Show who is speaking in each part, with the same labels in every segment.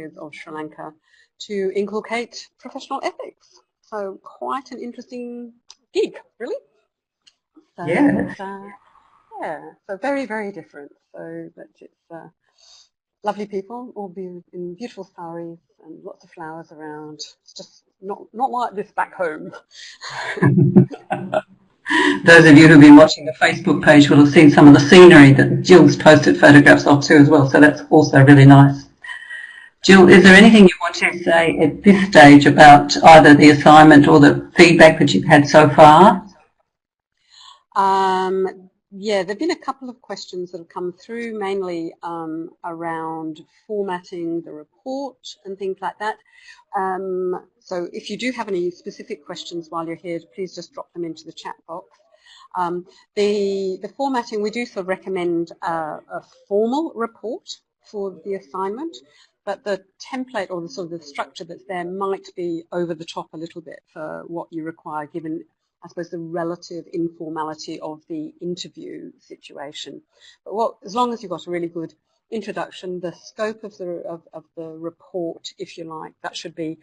Speaker 1: of Sri Lanka to inculcate professional ethics. So quite an interesting gig, really. So,
Speaker 2: Yeah.
Speaker 1: yeah, so very, very different. So, but it's lovely people, all in beautiful saris and lots of flowers around. It's just not like this back home.
Speaker 2: Those of you who've been watching the Facebook page will have seen some of the scenery that Jill's posted photographs of too as well, so that's also really nice. Jill, is there anything you want to say at this stage about either the assignment or the feedback that you've had so far?
Speaker 1: Yeah, there have been a couple of questions that have come through, mainly around formatting the report and things like that. So if you do have any specific questions while you're here, please just drop them into the chat box. The formatting, we do sort of recommend a formal report for the assignment, but the template or the sort of the structure that's there might be over the top a little bit for what you require, given I suppose the relative informality of the interview situation. But as long as you've got a really good introduction, the scope of the report, if you like, that should be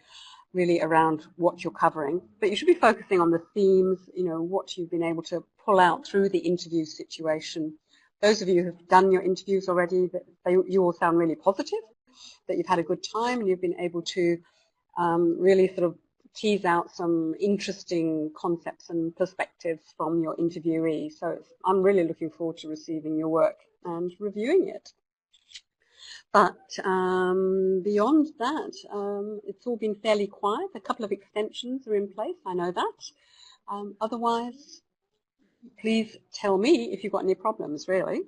Speaker 1: really around what you're covering. But you should be focusing on the themes, what you've been able to pull out through the interview situation. Those of you who have done your interviews already, you all sound really positive, that you've had a good time and you've been able to really sort of tease out some interesting concepts and perspectives from your interviewee. So I'm really looking forward to receiving your work and reviewing it. But beyond that, it's all been fairly quiet. A couple of extensions are in place, I know that. Otherwise, please tell me if you've got any problems, really.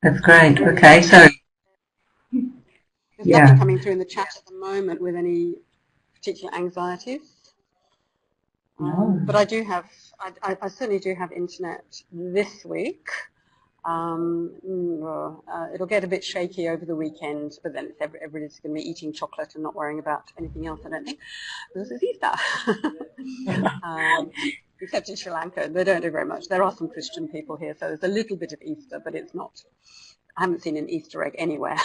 Speaker 2: That's great. Okay, so
Speaker 1: there's nothing coming through in the chat at the moment with any particular anxieties.
Speaker 2: No.
Speaker 1: But I certainly do have internet this week. It'll get a bit shaky over the weekend, but then everybody's going to be eating chocolate and not worrying about anything else, I don't think. This is Easter. Except in Sri Lanka, they don't do very much. There are some Christian people here, so there's a little bit of Easter, but it's not. I haven't seen an Easter egg anywhere.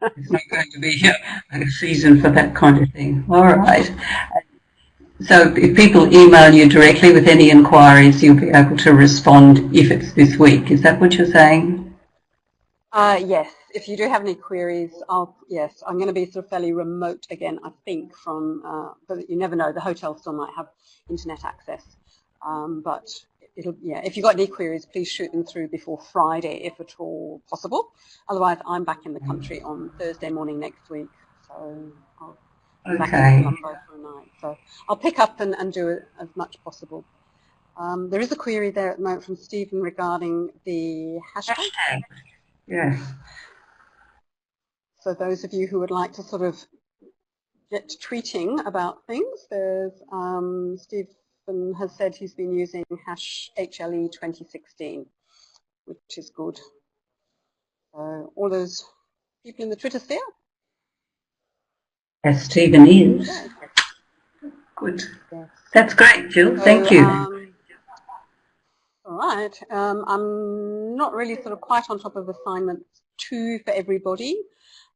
Speaker 2: It's not going to be a season for that kind of thing. All right. So if people email you directly with any inquiries, you'll be able to respond if it's this week. Is that what you're saying?
Speaker 1: Yes. If you do have any queries, yes, I'm going to be sort of fairly remote again, I think, but you never know. The hotel still might have internet access. But if you've got any queries, please shoot them through before Friday, if at all possible. Otherwise, I'm back in the country on Thursday morning next week, so I'll be back in Colombo for a night. So I'll pick up and do it as much possible. There is a query there at the moment from Stephen regarding the hashtag.
Speaker 2: Yes.
Speaker 1: So those of you who would like to sort of get tweeting about things, there's Stephen has said he's been using #HLE 2016, which is good. So all those people in the Twitter sphere.
Speaker 2: Yes, Stephen is. Good. Yes. That's great, Jill. So, thank you.
Speaker 1: All right. I'm not really sort of quite on top of assignment 2 for everybody.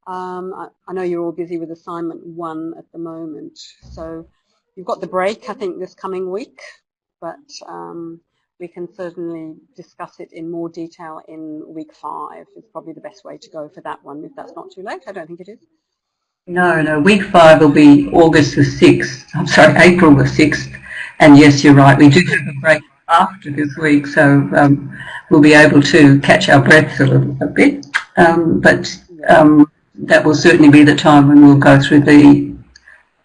Speaker 1: I know you're all busy with assignment 1 at the moment. So you've got the break, I think, this coming week, but we can certainly discuss it in more detail in week 5. It's probably the best way to go for that one, if that's not too late. I don't think it is.
Speaker 2: No, week 5 will be August the 6th. I'm sorry, April the 6th. And yes, you're right, we do have a break after this week, so we'll be able to catch our breaths a bit. But that will certainly be the time when we'll go through the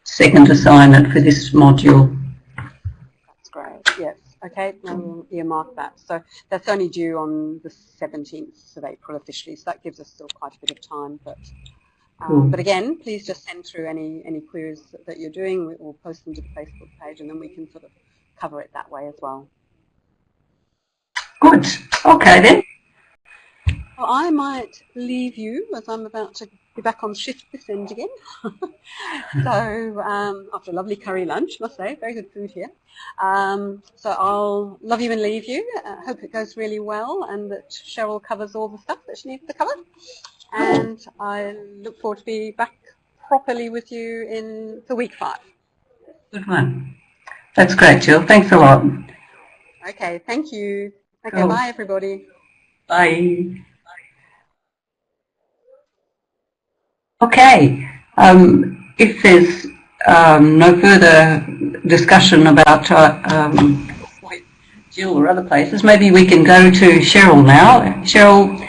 Speaker 2: second assignment for this module.
Speaker 1: That's great, yes. Okay, we'll earmark that. So that's only due on the 17th of April officially, so that gives us still quite a bit of time. But again, please just send through any queries that you're doing. We'll post them to the Facebook page, and then we can sort of cover it that way as well.
Speaker 2: Good. Okay then.
Speaker 1: Well, I might leave you as I'm about to be back on shift this end again. So after a lovely curry lunch, must say, very good food here. So I'll love you and leave you. Hope it goes really well and that Cheryl covers all the stuff that she needs to cover. And I look forward to be back properly with you for week 5.
Speaker 2: Good one. That's great, Jill. Thanks a lot.
Speaker 1: Okay, thank you. Okay,
Speaker 2: Cool.
Speaker 1: Bye everybody.
Speaker 2: Bye. Okay. If there's no further discussion about Jill or other places, maybe we can go to Cheryl now. Cheryl,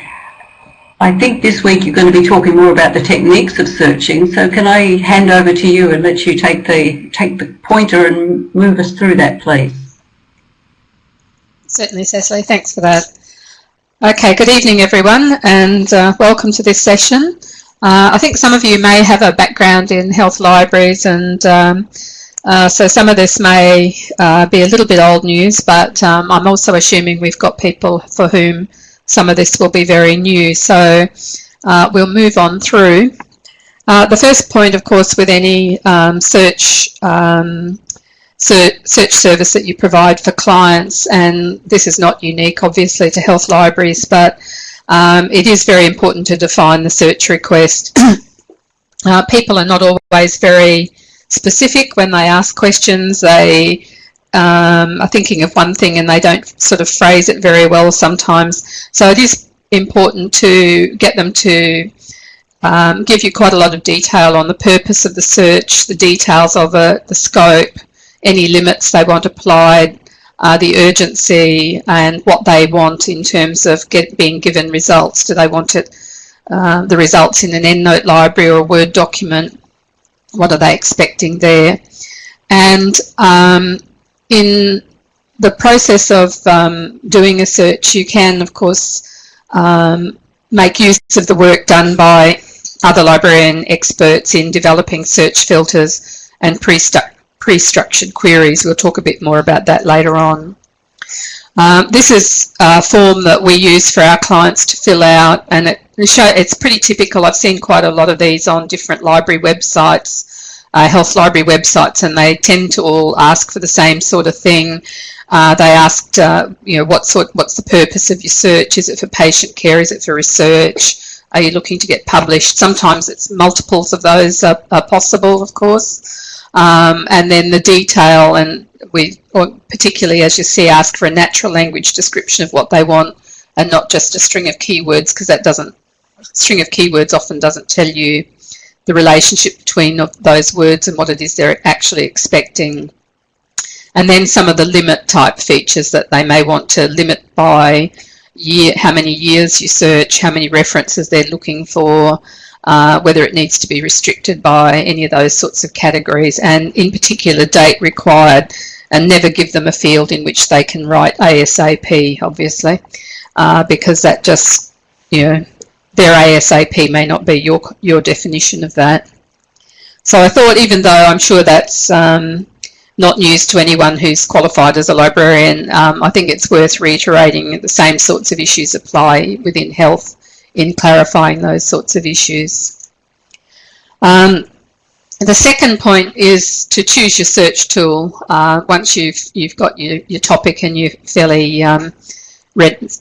Speaker 2: I think this week you're going to be talking more about the techniques of searching, so can I hand over to you and let you take the pointer and move us through that, please?
Speaker 3: Certainly, Cecily. Thanks for that. Okay, good evening, everyone, and welcome to this session. I think some of you may have a background in health libraries, and so some of this may be a little bit old news, but I'm also assuming we've got people for whom some of this will be very new. So we'll move on through. The first point, of course, with any search service that you provide for clients, and this is not unique, obviously, to health libraries, but it is very important to define the search request. People are not always very specific when they ask questions. They are thinking of one thing and they don't sort of phrase it very well sometimes. So it is important to get them to give you quite a lot of detail on the purpose of the search, the details of it, the scope, any limits they want applied, the urgency, and what they want in terms of being given results. Do they want it, the results in an EndNote library or a Word document? What are they expecting there? And in the process of doing a search, you can, of course, make use of the work done by other librarian experts in developing search filters and pre-structured queries. We'll talk a bit more about that later on. This is a form that we use for our clients to fill out, and it's pretty typical. I've seen quite a lot of these on different library websites, health library websites, and they tend to all ask for the same sort of thing. They asked, what's the purpose of your search? Is it for patient care? Is it for research? Are you looking to get published? Sometimes it's multiples of those are possible, of course. And then the detail, and particularly as you see, ask for a natural language description of what they want and not just a string of keywords, because string of keywords often doesn't tell you the relationship between those words and what it is they're actually expecting. And then some of the limit type features that they may want to limit by year, how many years you search, how many references they're looking for, whether it needs to be restricted by any of those sorts of categories, and in particular date required, and never give them a field in which they can write ASAP, obviously, because that just, their ASAP may not be your definition of that. So I thought, even though I'm sure that's not news to anyone who's qualified as a librarian, I think it's worth reiterating the same sorts of issues apply within health in clarifying those sorts of issues. The second point is to choose your search tool. Once you've got your topic and you're fairly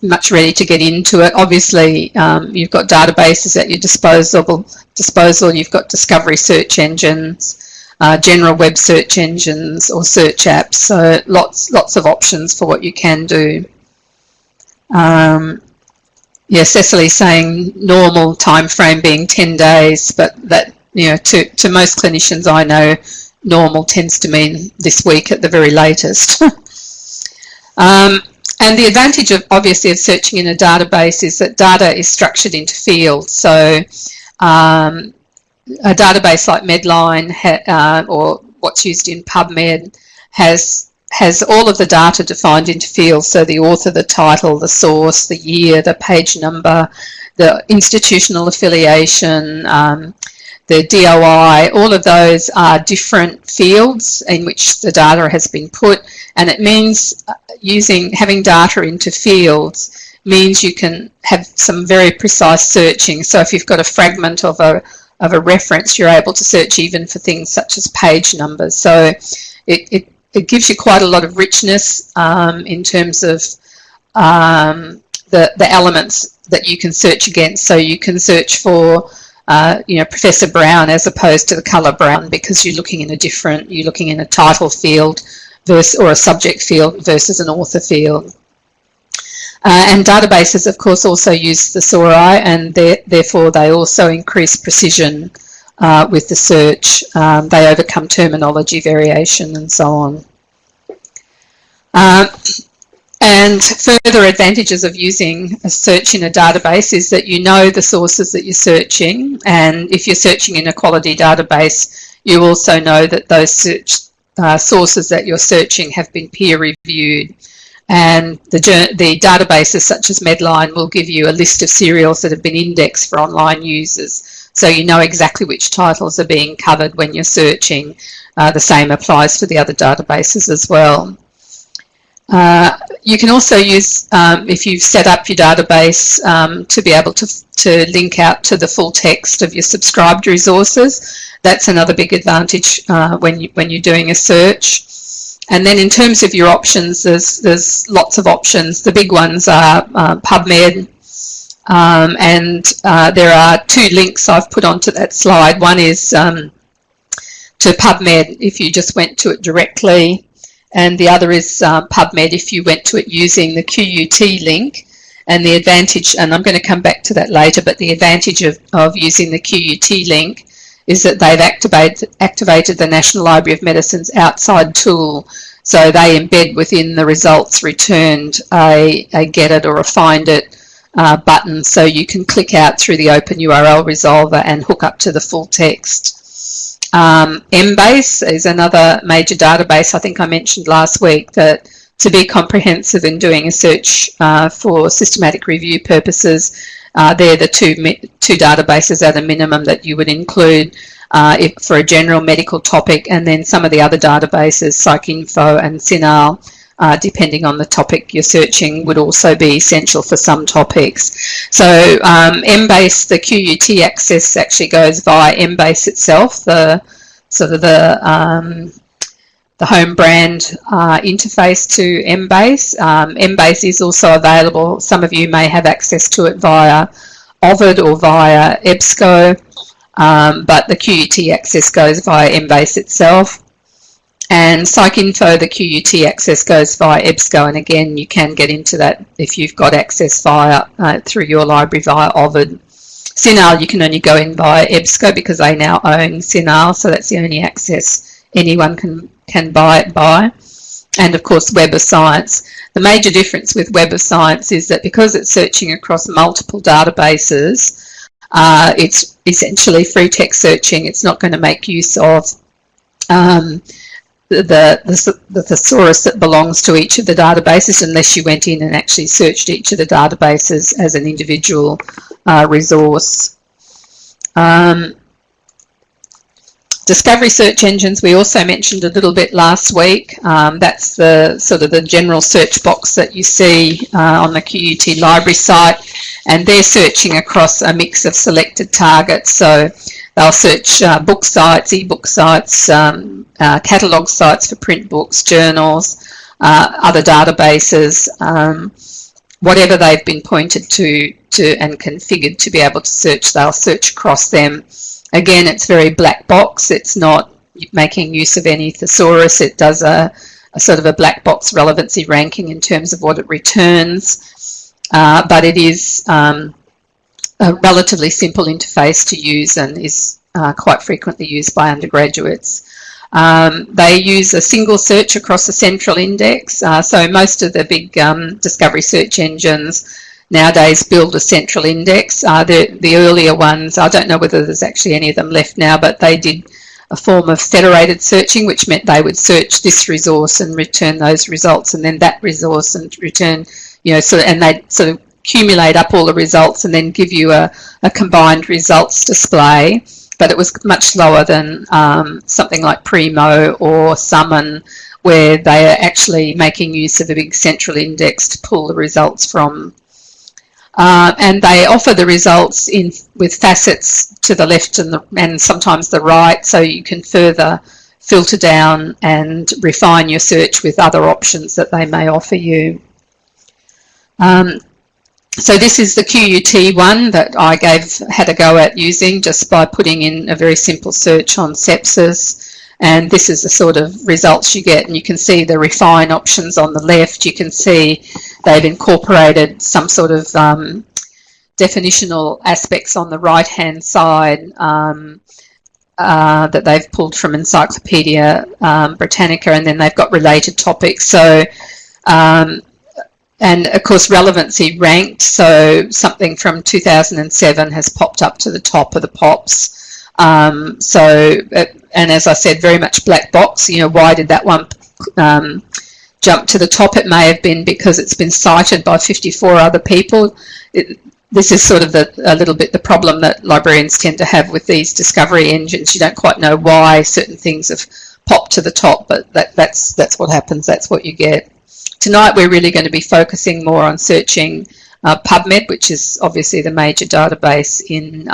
Speaker 3: much ready to get into it. Obviously, you've got databases at your disposal. You've got discovery search engines, general web search engines, or search apps. So lots of options for what you can do. Yeah, Cecily's saying normal time frame being 10 days, but that, to most clinicians I know, normal tends to mean this week at the very latest. And the advantage of, obviously, of searching in a database is that data is structured into fields. So a database like Medline or what's used in PubMed has all of the data defined into fields. So the author, the title, the source, the year, the page number, the institutional affiliation, the DOI, all of those are different fields in which the data has been put, and it means having data into fields means you can have some very precise searching. So if you've got a fragment of a reference, you're able to search even for things such as page numbers. So it gives you quite a lot of richness in terms of the elements that you can search against. So you can search for Professor Brown as opposed to the colour brown, because you're looking in a title field or a subject field versus an author field. And databases, of course, also use thesauri, and therefore they also increase precision with the search. They overcome terminology variation and so on. And further advantages of using a search in a database is that you know the sources that you're searching, and if you're searching in a quality database, you also know that those sources that you're searching have been peer reviewed. And the databases such as Medline will give you a list of serials that have been indexed for online users. So you know exactly which titles are being covered when you're searching. The same applies for the other databases as well. You can also use, if you've set up your database, to be able to link out to the full text of your subscribed resources. That's another big advantage when you're doing a search. And then in terms of your options, there's lots of options. The big ones are PubMed, and there are 2 links I've put onto that slide. One is to PubMed if you just went to it directly, and the other is PubMed if you went to it using the QUT link. And the advantage, and I'm going to come back to that later, but the advantage of using the QUT link is that they've activated the National Library of Medicine's outside tool. So they embed within the results returned a get it or a find it button, so you can click out through the Open URL Resolver and hook up to the full text. Embase is another major database I think I mentioned last week, that to be comprehensive in doing a search for systematic review purposes, they're the two databases at a minimum that you would include for a general medical topic, and then some of the other databases, PsycInfo and CINAHL, depending on the topic you're searching, would also be essential for some topics. So Embase, the QUT access actually goes via Embase itself, the home brand interface to Embase. Embase is also available. Some of you may have access to it via Ovid or via EBSCO, but the QUT access goes via Embase itself. And PsycInfo, the QUT access goes via EBSCO, and again, you can get into that if you've got access through your library via Ovid. CINAHL, you can only go in via EBSCO because they now own CINAHL, so that's the only access anyone can buy it by. And of course, Web of Science. The major difference with Web of Science is that because it's searching across multiple databases, it's essentially free text searching. It's not going to make use of the thesaurus that belongs to each of the databases unless you went in and actually searched each of the databases as an individual resource. Discovery search engines we also mentioned a little bit last week. That's the general search box that you see on the QUT library site, and they're searching across a mix of selected targets. So they'll search book sites, e-book sites, catalogue sites for print books, journals, other databases, whatever they've been pointed to and configured to be able to search, they'll search across them. Again, it's very black box. It's not making use of any thesaurus. It does a sort of a black box relevancy ranking in terms of what it returns, but it is a relatively simple interface to use and is quite frequently used by undergraduates. They use a single search across a central index, so most of the big discovery search engines nowadays build a central index. The earlier ones, I don't know whether there's actually any of them left now, but they did a form of federated searching, which meant they would search this resource and return those results, and then that resource and return, and they'd sort of accumulate up all the results and then give you a combined results display. But it was much slower than something like Primo or Summon, where they are actually making use of a big central index to pull the results from. and they offer the results with facets to the left and sometimes the right, so you can further filter down and refine your search with other options that they may offer you. So this is the QUT one that I had a go at using just by putting in a very simple search on sepsis. And this is the sort of results you get, and you can see the refine options on the left. You can see they've incorporated some sort of definitional aspects on the right-hand side that they've pulled from Encyclopedia Britannica, and then they've got related topics. So, and of course relevancy ranked, so something from 2007 has popped up to the top of the pops. And as I said, very much black box. You know, why did that one jump to the top? It may have been because it's been cited by 54 other people. This is sort of a little bit the problem that librarians tend to have with these discovery engines. You don't quite know why certain things have popped to the top, but that's what happens. That's what you get. Tonight we're really going to be focusing more on searching PubMed, which is obviously the major database in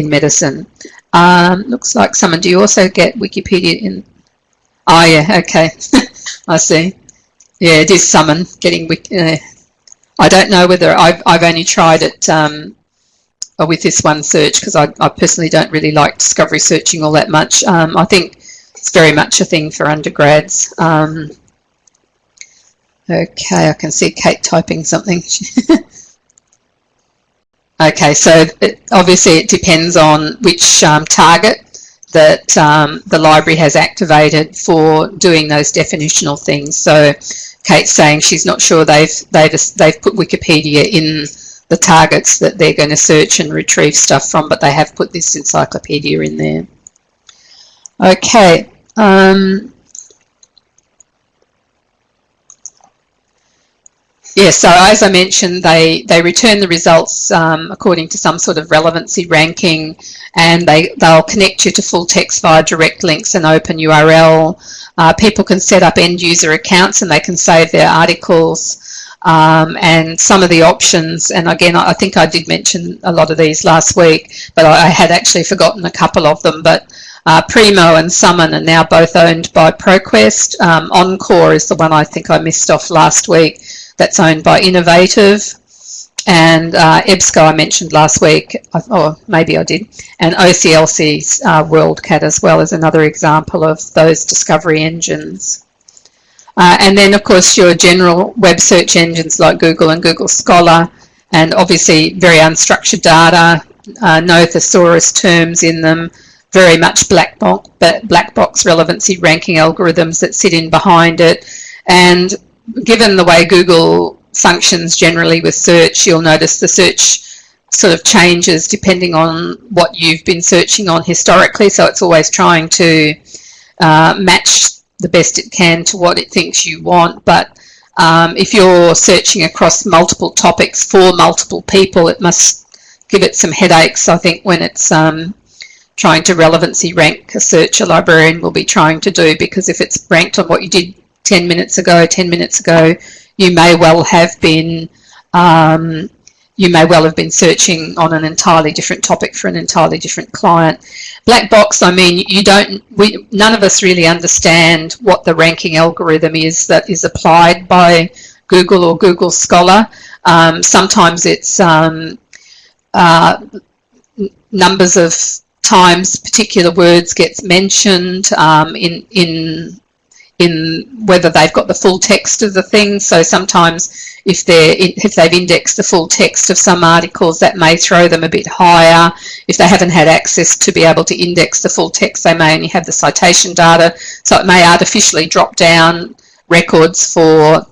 Speaker 3: medicine. Looks like someone, do you also get Wikipedia in? Oh yeah, okay. I see. Yeah, it is someone getting I don't know whether I've only tried it with this one search, because I personally don't really like discovery searching all that much. I think it's very much a thing for undergrads. Okay, I can see Kate typing something. Okay, so obviously it depends on which target that the library has activated for doing those definitional things. So Kate's saying she's not sure they've put Wikipedia in the targets that they're going to search and retrieve stuff from, but they have put this encyclopedia in there. Okay. Yes, so as I mentioned, they return the results according to some sort of relevancy ranking, and they'll connect you to full text via direct links and open URL. People can set up end user accounts and they can save their articles. And some of the options, and again, I think I did mention a lot of these last week, but I had actually forgotten a couple of them. But Primo and Summon are now both owned by ProQuest. Encore is the one I think I missed off last week. That's owned by Innovative, and EBSCO I mentioned last week, or maybe I did, and OCLC's WorldCat as well is another example of those discovery engines. And then of course your general web search engines like Google and Google Scholar, and obviously very unstructured data, no thesaurus terms in them, very much black box relevancy ranking algorithms that sit in behind it. And given the way Google functions generally with search, you'll notice the search sort of changes depending on what you've been searching on historically, so it's always trying to match the best it can to what it thinks you want. But if you're searching across multiple topics for multiple people, it must give it some headaches, I think, when it's trying to relevancy rank a search a librarian will be trying to do, because if it's ranked on what you did 10 minutes ago, you may well have been searching on an entirely different topic for an entirely different client. Black box, I mean, none of us really understand what the ranking algorithm is that is applied by Google or Google Scholar. Sometimes it's numbers of times particular words gets mentioned in whether they've got the full text of the thing. So sometimes if they've indexed the full text of some articles, that may throw them a bit higher. If they haven't had access to be able to index the full text, they may only have the citation data, so it may artificially drop down records for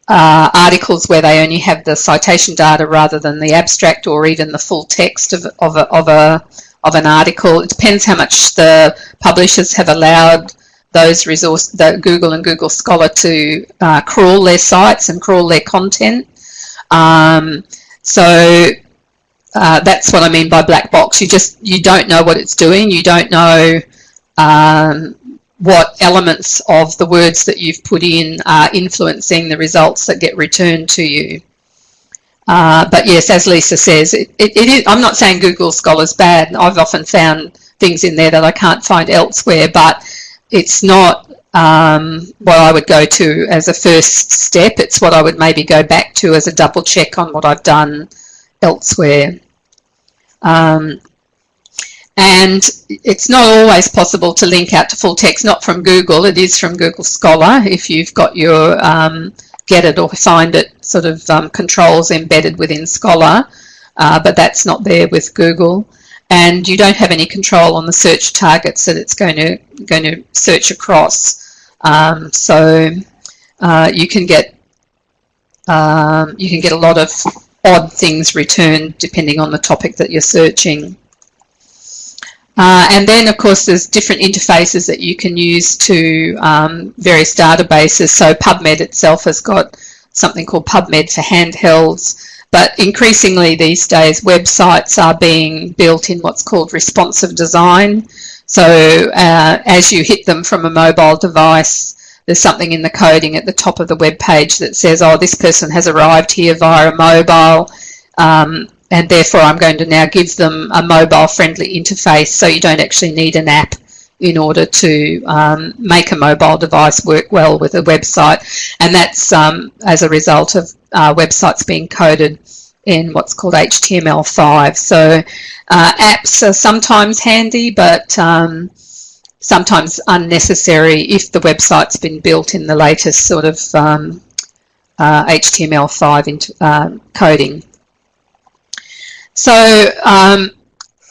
Speaker 3: articles where they only have the citation data rather than the abstract or even the full text of an article. It depends how much the publishers have allowed those resources, Google and Google Scholar, to crawl their sites and crawl their content. So that's what I mean by black box. You don't know what it's doing. You don't know what elements of the words that you've put in are influencing the results that get returned to you. But yes, as Lisa says, it is, I'm not saying Google Scholar's bad. I've often found things in there that I can't find elsewhere, but it's not what I would go to as a first step. It's what I would maybe go back to as a double check on what I've done elsewhere. And it's not always possible to link out to full text, not from Google. It is from Google Scholar if you've got your get it or find it sort of controls embedded within Scholar, but that's not there with Google. And you don't have any control on the search targets that it's going to search across. So you can get a lot of odd things returned depending on the topic that you're searching. And then, of course, there's different interfaces that you can use to various databases. So PubMed itself has got something called PubMed for handhelds, but increasingly these days websites are being built in what's called responsive design. So as you hit them from a mobile device, there's something in the coding at the top of the web page that says, oh, this person has arrived here via a mobile, and therefore I'm going to now give them a mobile-friendly interface, so you don't actually need an app in order to make a mobile device work well with a website. And that's as a result of websites being coded in what's called HTML5. So apps are sometimes handy, but sometimes unnecessary if the website's been built in the latest sort of HTML5 coding. So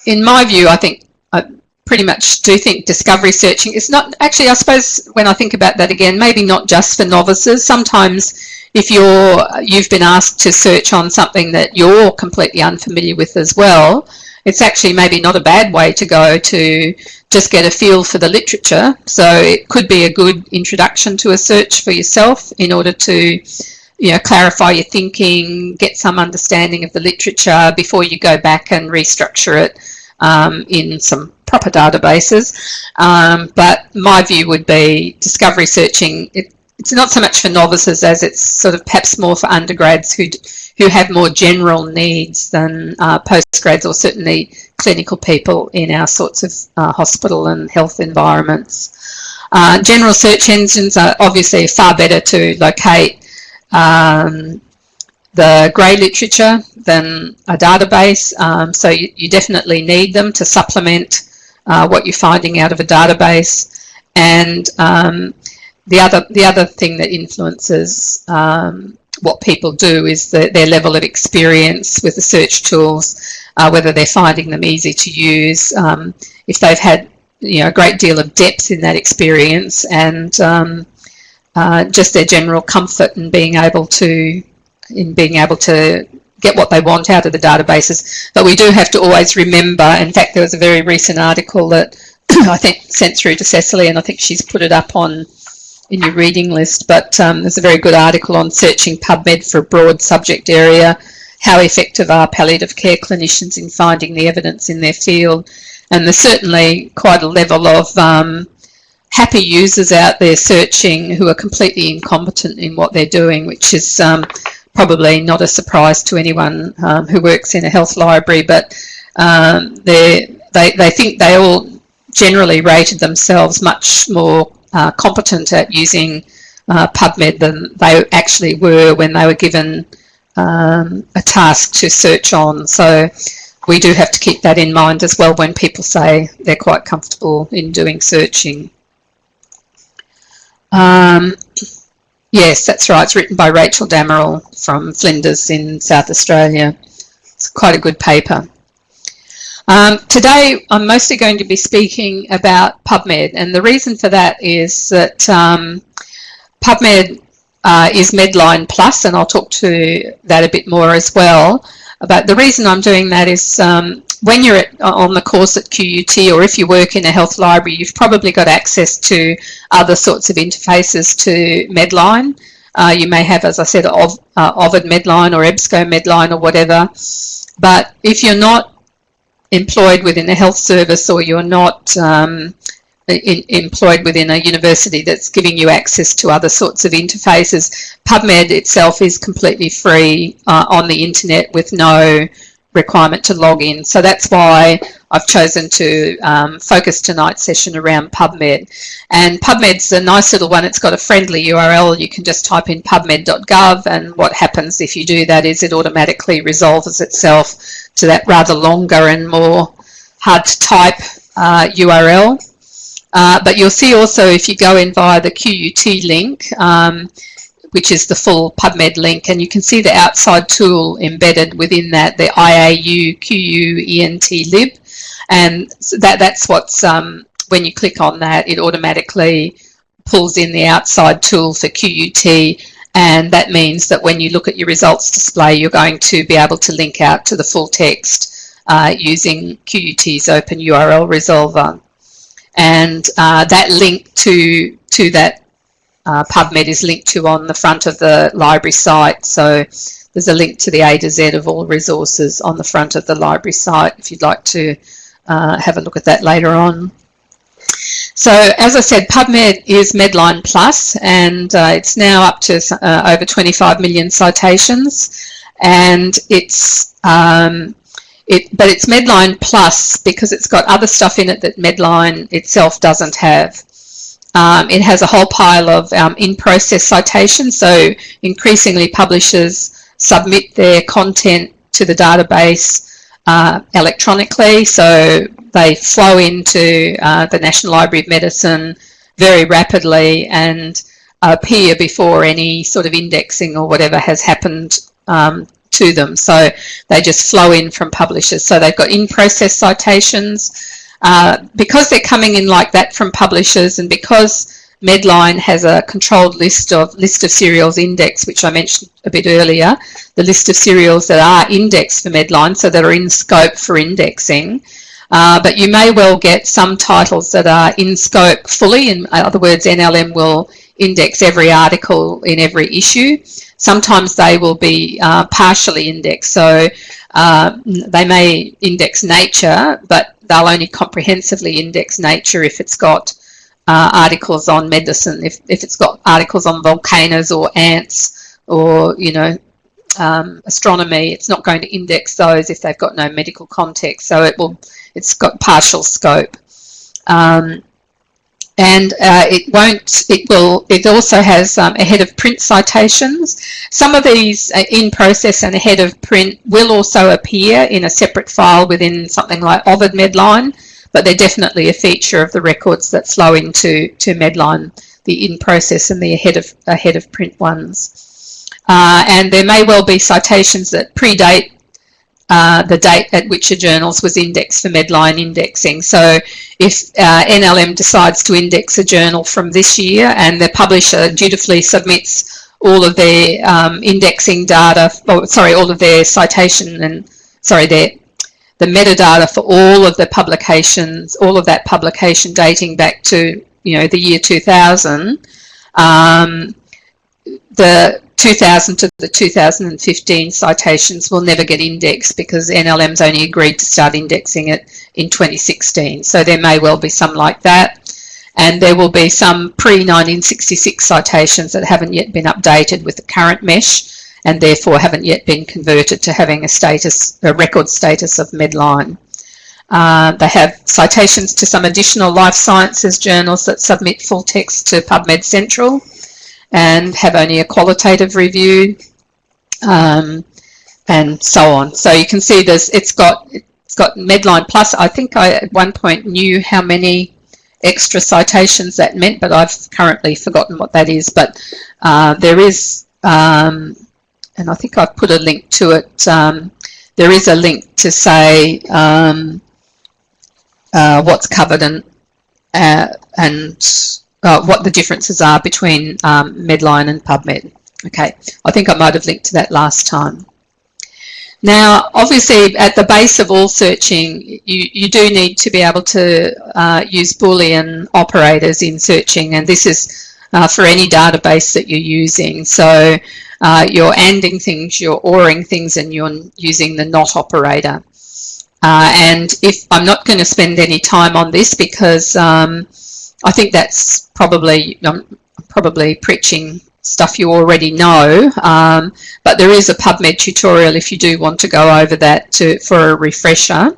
Speaker 3: in my view, I think I pretty much do think discovery searching is not, actually I suppose when I think about that again, maybe not just for novices. Sometimes if you've been asked to search on something that you're completely unfamiliar with as well, it's actually maybe not a bad way to go to just get a feel for the literature. So it could be a good introduction to a search for yourself in order to clarify your thinking, get some understanding of the literature before you go back and restructure it in some proper databases. But my view would be discovery searching, it's not so much for novices as it's sort of perhaps more for undergrads who have more general needs than postgrads, or certainly clinical people in our sorts of hospital and health environments. General search engines are obviously far better to locate the grey literature than a database, so you definitely need them to supplement what you're finding out of a database. And the other thing that influences what people do is their level of experience with the search tools, whether they're finding them easy to use, if they've had a great deal of depth in that experience, and just their general comfort in being able to get what they want out of the databases. But we do have to always remember, in fact there was a very recent article that I think sent through to Cecily, and I think she's put it up in your reading list, but there's a very good article on searching PubMed for a broad subject area. How effective are palliative care clinicians in finding the evidence in their field? And there's certainly quite a level of happy users out there searching who are completely incompetent in what they're doing, which is probably not a surprise to anyone who works in a health library, but they think they all generally rated themselves much more competent at using PubMed than they actually were when they were given a task to search on. So we do have to keep that in mind as well when people say they're quite comfortable in doing searching. Yes, that's right. It's written by Rachel Damerel from Flinders in South Australia. It's quite a good paper. Today I'm mostly going to be speaking about PubMed, and the reason for that is that PubMed is Medline Plus, and I'll talk to that a bit more as well. But the reason I'm doing that is when you're on the course at QUT, or if you work in a health library, you've probably got access to other sorts of interfaces to Medline. You may have, as I said, Ovid Medline or EBSCO Medline or whatever. But if you're not employed within a health service, or you're not employed within a university that's giving you access to other sorts of interfaces. PubMed itself is completely free on the internet with no requirement to log in. So that's why I've chosen to focus tonight's session around PubMed. And PubMed's a nice little one. It's got a friendly URL. You can just type in pubmed.gov, and what happens if you do that is it automatically resolves itself to that rather longer and more hard to type URL. But you'll see also if you go in via the QUT link, which is the full PubMed link, and you can see the outside tool embedded within that, the IAU QUENT lib, and that's what's, when you click on that, it automatically pulls in the outside tool for QUT, and that means that when you look at your results display, you're going to be able to link out to the full text using QUT's open URL resolver. And that link to that PubMed is linked to on the front of the library site. So there's a link to the A to Z of all resources on the front of the library site if you'd like to have a look at that later on. So as I said, PubMed is Medline Plus, and it's now up to over 25 million citations, and it's but it's Medline Plus because it's got other stuff in it that Medline itself doesn't have. It has a whole pile of in-process citations, so increasingly publishers submit their content to the database electronically, so they flow into the National Library of Medicine very rapidly and appear before any sort of indexing or whatever has happened to them. So they just flow in from publishers. So they've got in-process citations. Because they're coming in like that from publishers, and because Medline has a controlled list of serials index, which I mentioned a bit earlier, the list of serials that are indexed for Medline, so that are in scope for indexing. But you may well get some titles that are in scope fully. In other words, NLM will index every article in every issue. Sometimes they will be partially indexed, so they may index Nature, but they'll only comprehensively index Nature if it's got articles on medicine, if it's got articles on volcanoes or ants or, you know, astronomy. It's not going to index those if they've got no medical context, so it's got partial scope. It also has ahead of print citations. Some of these in process and ahead of print will also appear in a separate file within something like Ovid Medline, but they're definitely a feature of the records that flow into Medline, the in process and the ahead of print ones. And there may well be citations that predate the date at which a journal was indexed for Medline indexing. So if NLM decides to index a journal from this year and the publisher dutifully submits all of their indexing data, all of their citation and, the metadata for all of the publications, all of that publication dating back to, you know, the year 2000, the 2000 to the 2015 citations will never get indexed because NLM's only agreed to start indexing it in 2016. So there may well be some like that. And there will be some pre-1966 citations that haven't yet been updated with the current mesh and therefore haven't yet been converted to having a record status of Medline. They have citations to some additional life sciences journals that submit full text to PubMed Central and have only a qualitative review, and so on. So you can see it's got Medline Plus. I think I at one point knew how many extra citations that meant, but I've currently forgotten what that is. But there is, and I think I've put a link to it. There is a link to say what's covered and what the differences are between Medline and PubMed. Okay, I think I might have linked to that last time. Now, obviously, at the base of all searching, you do need to be able to use Boolean operators in searching, and this is for any database that you're using. So you're anding things, you're oring things, and you're using the not operator. And if I'm not going to spend any time on this because I think that's probably, I'm probably preaching stuff you already know, but there is a PubMed tutorial if you do want to go over that for a refresher.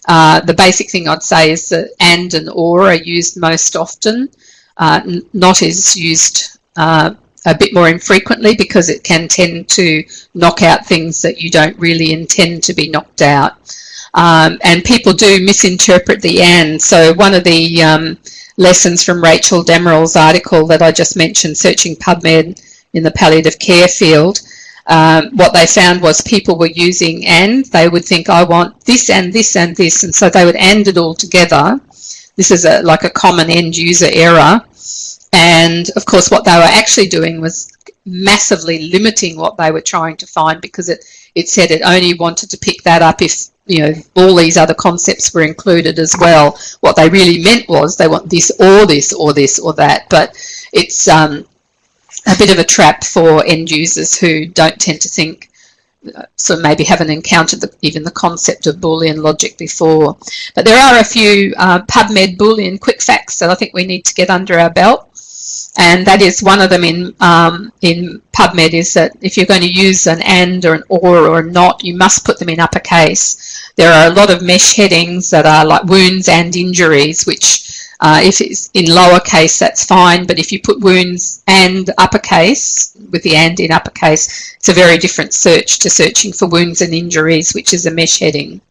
Speaker 3: The basic thing I'd say is that and or are used most often. Not is used a bit more infrequently because it can tend to knock out things that you don't really intend to be knocked out. And people do misinterpret the and. So one of the lessons from Rachel Damerel's article that I just mentioned, Searching PubMed in the Palliative Care Field, what they found was people were using and. They would think, I want this and this and this, and so they would and it all together. This is like a common end user error. And of course what they were actually doing was massively limiting what they were trying to find, because it said it only wanted to pick that up if, you know, all these other concepts were included as well. What they really meant was they want this or this or this or that, but it's a bit of a trap for end users who don't tend to think, so maybe haven't encountered even the concept of Boolean logic before. But there are a few PubMed Boolean quick facts that I think we need to get under our belt. And that is one of them in PubMed, is that if you're going to use an and or an or a not, you must put them in uppercase. There are a lot of mesh headings that are like wounds and injuries, which if it's in lowercase, that's fine. But if you put wounds and uppercase, with the and in uppercase, it's a very different search to searching for wounds and injuries, which is a mesh heading.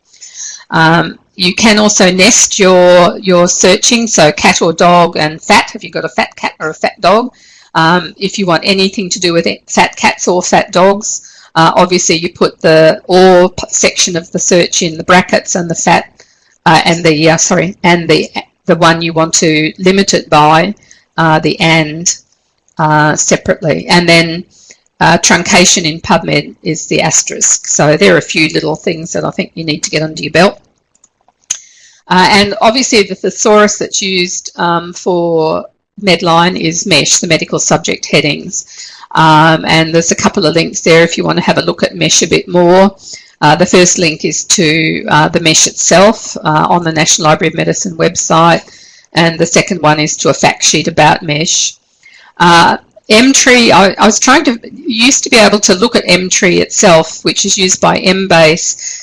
Speaker 3: You can also nest your searching, so cat or dog and fat. Have you got a fat cat or a fat dog? If you want anything to do with it, fat cats or fat dogs, obviously you put the or section of the search in the brackets, and the fat and the one you want to limit it by, the and separately. And then truncation in PubMed is the asterisk. So there are a few little things that I think you need to get under your belt. And obviously the thesaurus that's used for Medline is MESH, the medical subject headings. And there's a couple of links there if you want to have a look at MESH a bit more. The first link is to the MESH itself on the National Library of Medicine website, and the second one is to a fact sheet about MESH. Mtree, I was trying to, used to be able to look at Mtree itself, which is used by Embase,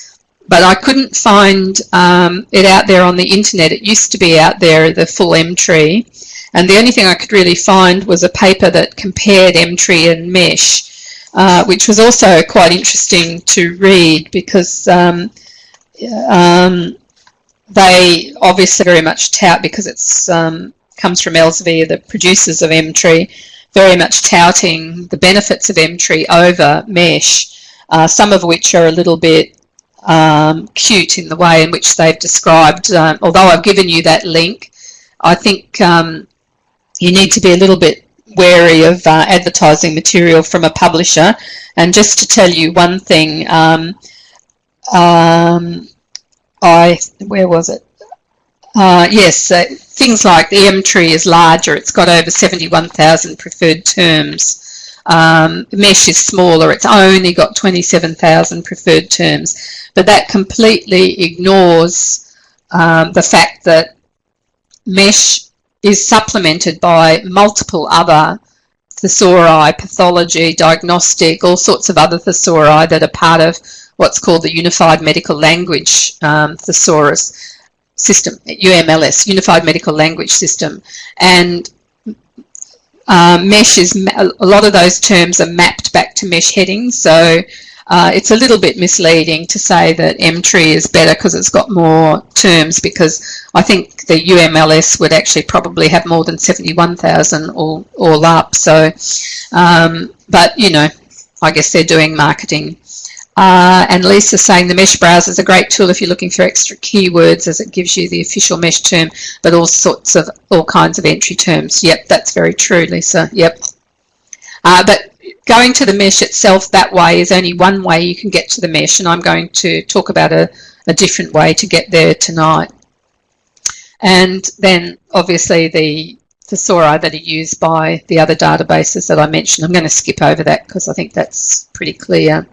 Speaker 3: but I couldn't find it out there on the internet. It used to be out there, the full Mtree, and the only thing I could really find was a paper that compared Mtree and MESH, which was also quite interesting to read, because they obviously very much tout, because it's comes from Elsevier, the producers of Mtree, very much touting the benefits of Mtree over MESH, some of which are a little bit cute in the way in which they've described. Although I've given you that link, I think you need to be a little bit wary of advertising material from a publisher. And just to tell you one thing, where was it? Yes, things like the Mtree is larger. It's got over 71,000 preferred terms. MESH is smaller. It's only got 27,000 preferred terms. But that completely ignores the fact that MESH is supplemented by multiple other thesauri, pathology, diagnostic, all sorts of other thesauri that are part of what's called the Unified Medical Language Thesaurus System, UMLS, Unified Medical Language System. And MESH is, a lot of those terms are mapped back to MESH headings, so it's a little bit misleading to say that Mtree is better because it's got more terms, because I think the UMLS would actually probably have more than 71,000 all up. So, but you know, I guess they're doing marketing. And Lisa's saying the MESH browser is a great tool if you're looking for extra keywords, as it gives you the official MESH term, but all kinds of entry terms. Yep, that's very true, Lisa. Yep. But going to the MESH itself that way is only one way you can get to the MESH, and I'm going to talk about a different way to get there tonight. And then obviously the thesauri that are used by the other databases that I mentioned. I'm going to skip over that because I think that's pretty clear.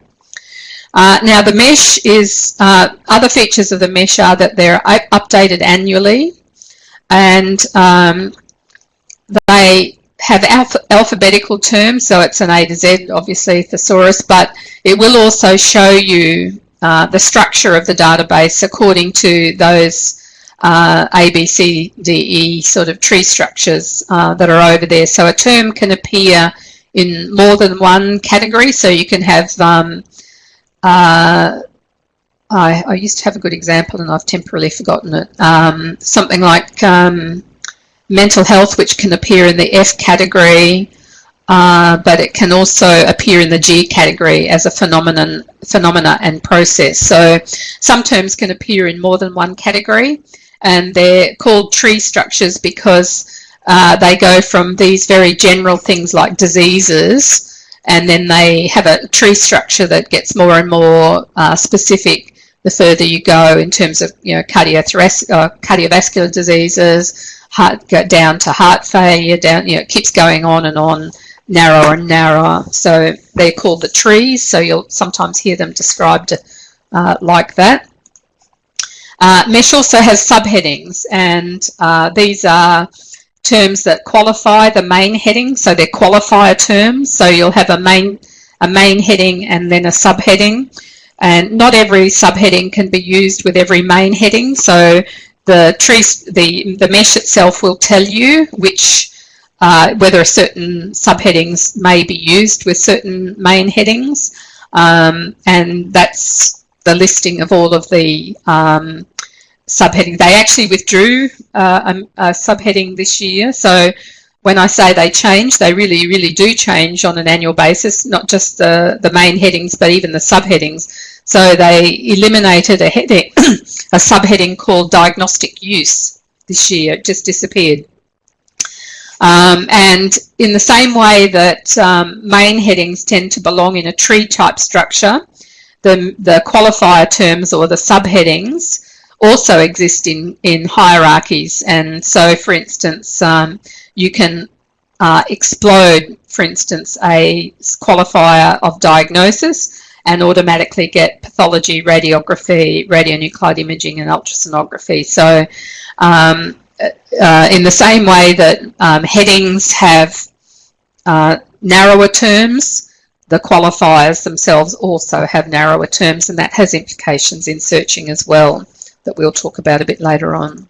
Speaker 3: Now the MESH is, other features of the MESH are that they're updated annually, and they have alphabetical terms, so it's an A to Z, obviously, thesaurus, but it will also show you the structure of the database according to those A, B, C, D, E sort of tree structures that are over there. So a term can appear in more than one category, so you can have I used to have a good example and I've temporarily forgotten it. Something like mental health, which can appear in the F category, but it can also appear in the G category as a phenomena and process. So some terms can appear in more than one category, and they're called tree structures because they go from these very general things like diseases, and then they have a tree structure that gets more and more specific the further you go in terms of, you know, cardiovascular diseases, down to heart failure, down, you know, it keeps going on and on, narrower and narrower. So they're called the trees, so you'll sometimes hear them described like that. MESH also has subheadings, and these are terms that qualify the main heading, so they're qualifier terms. So you'll have a main heading and then a subheading, and not every subheading can be used with every main heading. So the mesh itself will tell you which whether certain subheadings may be used with certain main headings, and that's the listing of all of the subheading. They actually withdrew a subheading this year, so when I say they change, they really do change on an annual basis, not just the main headings but even the subheadings. So they eliminated a heading, a subheading called diagnostic use this year. It just disappeared. And in the same way that main headings tend to belong in a tree type structure, the qualifier terms or the subheadings also exist in hierarchies. And so, for instance, you can explode, for instance, a qualifier of diagnosis and automatically get pathology, radiography, radionuclide imaging and ultrasonography. So in the same way that headings have narrower terms, the qualifiers themselves also have narrower terms, and that has implications in searching as well, that we'll talk about a bit later on.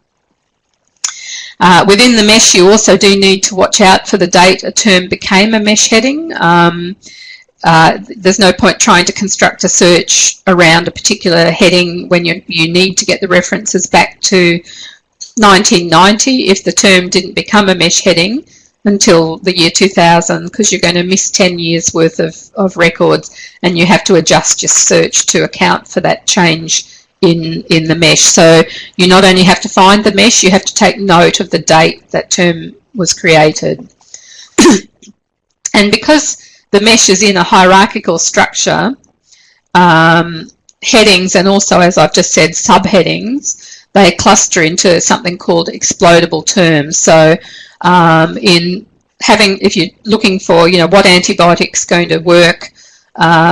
Speaker 3: Within the mesh, you also do need to watch out for the date a term became a mesh heading. There's no point trying to construct a search around a particular heading when you need to get the references back to 1990 if the term didn't become a mesh heading until the year 2000, because you're going to miss 10 years worth of records, and you have to adjust your search to account for that change in the mesh. So you not only have to find the mesh, you have to take note of the date that term was created. And because the mesh is in a hierarchical structure, headings and also, as I've just said, subheadings, they cluster into something called explodable terms. So if you're looking for, you know, what antibiotic's going to work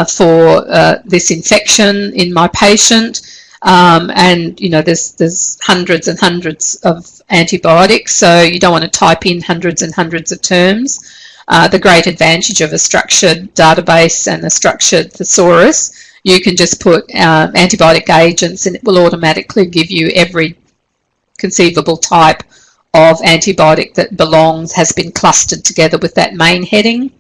Speaker 3: for this infection in my patient, and you know there's hundreds and hundreds of antibiotics, so you don't want to type in hundreds and hundreds of terms. The great advantage of a structured database and a structured thesaurus, you can just put antibiotic agents and it will automatically give you every conceivable type of antibiotic that has been clustered together with that main heading.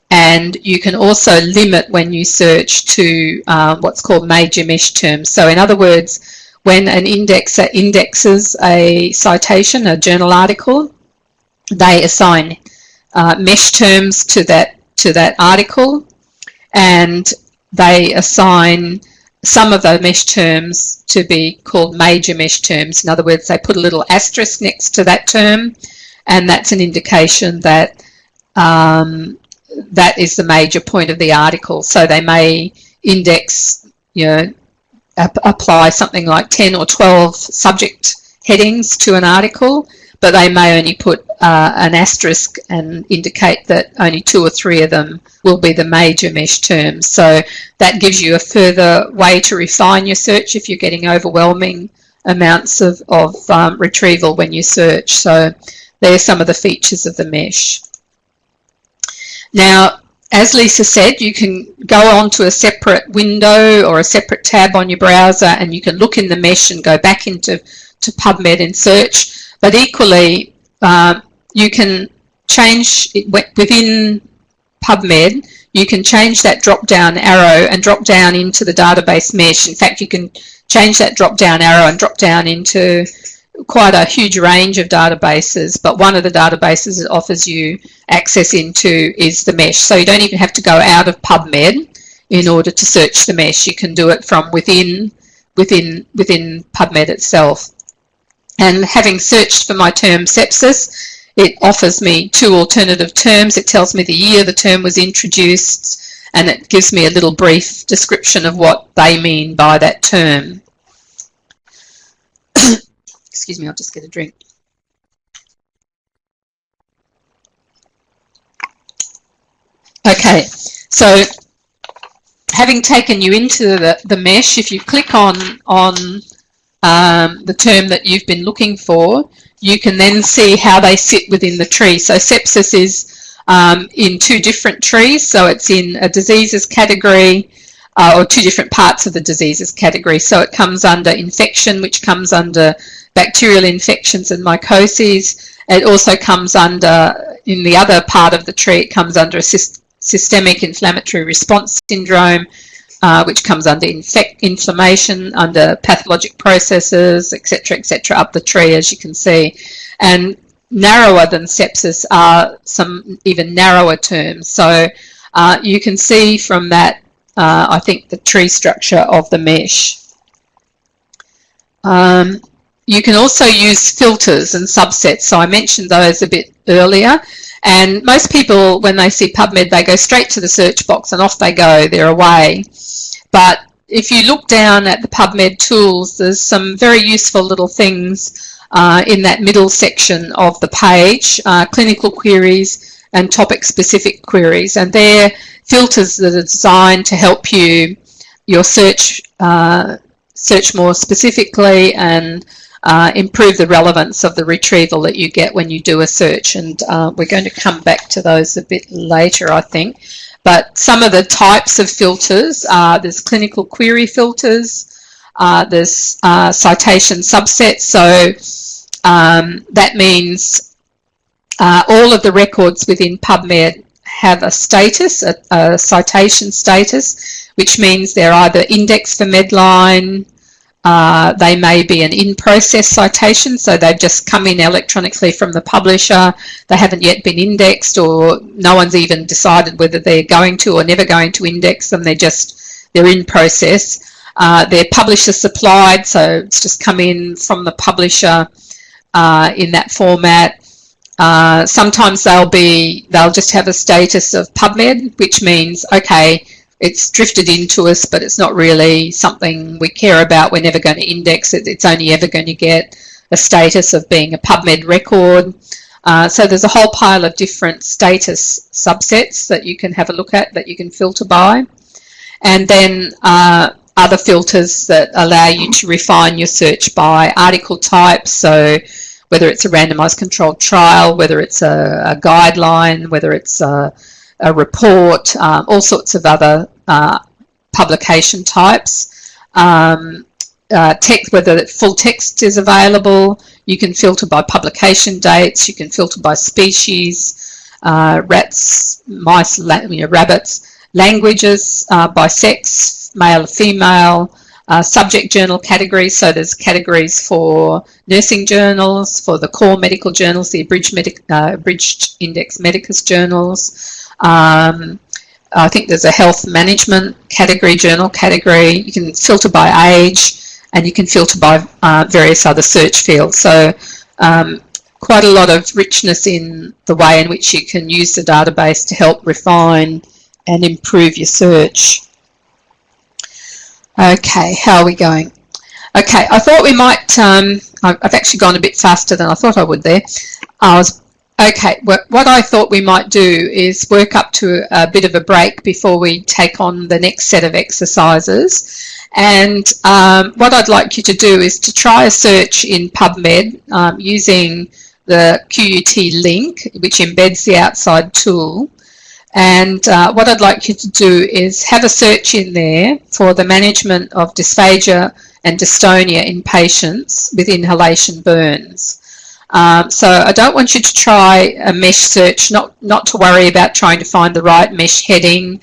Speaker 3: And you can also limit when you search to what's called major mesh terms. So in other words, when an indexer indexes a citation, a journal article, they assign mesh terms to that article, and they assign some of the mesh terms to be called major mesh terms. In other words, they put a little asterisk next to that term, and that's an indication that that is the major point of the article. So they may index, you know, apply something like 10 or 12 subject headings to an article, but they may only put an asterisk and indicate that only 2 or 3 of them will be the major mesh terms. So that gives you a further way to refine your search if you're getting overwhelming amounts of retrieval when you search. So There's some of the features of the mesh. Now, as Lisa said, you can go onto a separate window or a separate tab on your browser and you can look in the mesh and go back into PubMed and search. But equally, you can change it within PubMed. You can change that drop-down arrow and drop down into the database mesh. In fact, you can change that drop-down arrow and drop down into quite a huge range of databases, but one of the databases it offers you access into is the mesh. So you don't even have to go out of PubMed in order to search the mesh. You can do it from within PubMed itself. And having searched for my term sepsis, it offers me 2 alternative terms. It tells me the year the term was introduced, and it gives me a little brief description of what they mean by that term. Excuse me, I'll just get a drink. Okay, so having taken you into the mesh, if you click on the term that you've been looking for, you can then see how they sit within the tree. So sepsis is in 2 different trees, so it's in a diseases category, or 2 different parts of the diseases category. So it comes under infection, which comes under bacterial infections and mycoses. It also comes under, in the other part of the tree, it comes under a systemic inflammatory response syndrome, which comes under inflammation, under pathologic processes, etc., up the tree, as you can see. And narrower than sepsis are some even narrower terms. So you can see from that, I think, the tree structure of the mesh. You can also use filters and subsets. So I mentioned those a bit earlier. And most people, when they see PubMed, they go straight to the search box and off they go, they're away. But if you look down at the PubMed tools, there's some very useful little things in that middle section of the page, clinical queries and topic-specific queries. And they're filters that are designed to help your search more specifically and improve the relevance of the retrieval that you get when you do a search. And we're going to come back to those a bit later, I think. But some of the types of filters, there's clinical query filters, there's citation subsets. So that means all of the records within PubMed have a status, a citation status, which means they're either indexed for Medline, they may be an in-process citation, so they've just come in electronically from the publisher. They haven't yet been indexed, or no one's even decided whether they're going to or never going to index them. They're in process. They're publisher supplied, so it's just come in from the publisher in that format. Sometimes they'll just have a status of PubMed, which means, okay, it's drifted into us, but it's not really something we care about. We're never going to index it. It's only ever going to get a status of being a PubMed record. So there's a whole pile of different status subsets that you can have a look at, that you can filter by. And then other filters that allow you to refine your search by article type. So whether it's a randomized controlled trial, whether it's a guideline, whether it's a report, all sorts of other publication types. Text, whether full text is available. You can filter by publication dates. You can filter by species, rats, mice, rabbits, languages, by sex, male or female, subject journal categories. So there's categories for nursing journals, for the core medical journals, the abridged index medicus journals. I think there's a health management category, journal category. You can filter by age, and you can filter by various other search fields. So quite a lot of richness in the way in which you can use the database to help refine and improve your search. Okay, how are we going? Okay, I thought we might, I've actually gone a bit faster than I thought I would there. Okay, what I thought we might do is work up to a bit of a break before we take on the next set of exercises. And what I'd like you to do is to try a search in PubMed using the QUT link, which embeds the outside tool. And what I'd like you to do is have a search in there for the management of dysphagia and dystonia in patients with inhalation burns. So I don't want you to try a mesh search, not to worry about trying to find the right mesh heading.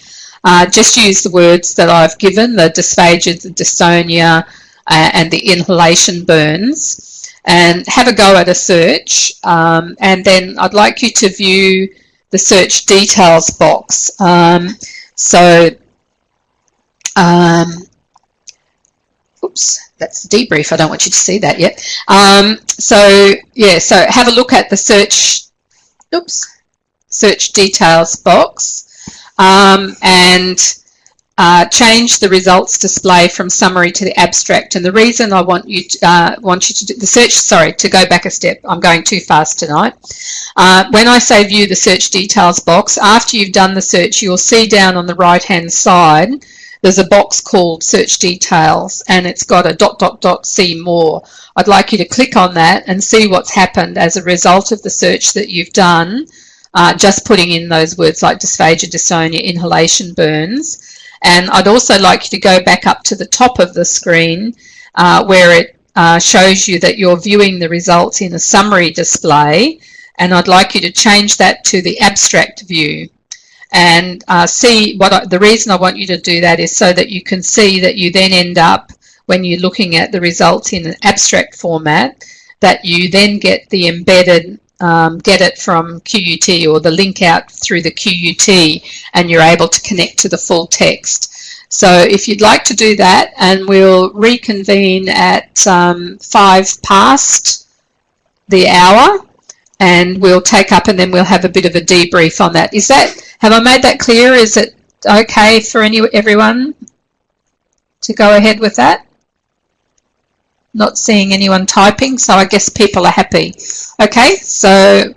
Speaker 3: Just use the words that I've given, the dysphagia, the dystonia, and the inhalation burns, and have a go at a search. And then I'd like you to view the search details box. Oops, that's the debrief. I don't want you to see that yet. So have a look at the search details box, and change the results display from summary to the abstract. And the reason I want you to do the search, sorry, to go back a step, I'm going too fast tonight. When I say view the search details box, after you've done the search, you'll see down on the right hand side there's a box called search details, and it's got a ... see more. I'd like you to click on that and see what's happened as a result of the search that you've done, just putting in those words like dysphagia, dystonia, inhalation burns. And I'd also like you to go back up to the top of the screen where it shows you that you're viewing the results in a summary display, and I'd like you to change that to the abstract view. And the reason I want you to do that is so that you can see that you then end up, when you're looking at the results in an abstract format, that you then get the embedded get it from QUT, or the link out through the QUT, and you're able to connect to the full text. So if you'd like to do that, and we'll reconvene at 5 past the hour, and we'll take up, and then we'll have a bit of a debrief on that. Have I made that clear? Is it okay for everyone to go ahead with that? Not seeing anyone typing, so I guess people are happy. Okay, so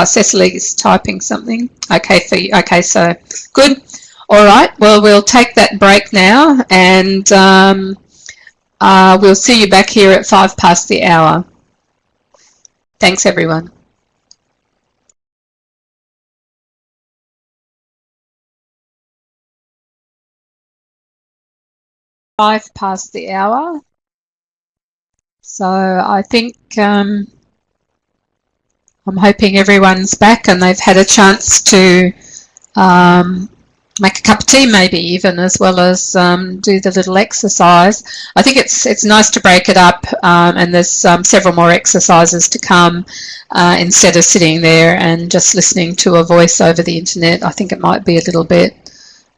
Speaker 3: Cecily is typing something. Okay, for you. Okay, so good. All right. Well, we'll take that break now, and we'll see you back here at 5 past the hour. Thanks, everyone. Five past the hour. So I think I'm hoping everyone's back and they've had a chance to make a cup of tea, maybe even, as well as do the little exercise. I think it's nice to break it up, and there's several more exercises to come instead of sitting there and just listening to a voice over the internet. I think it might be a little bit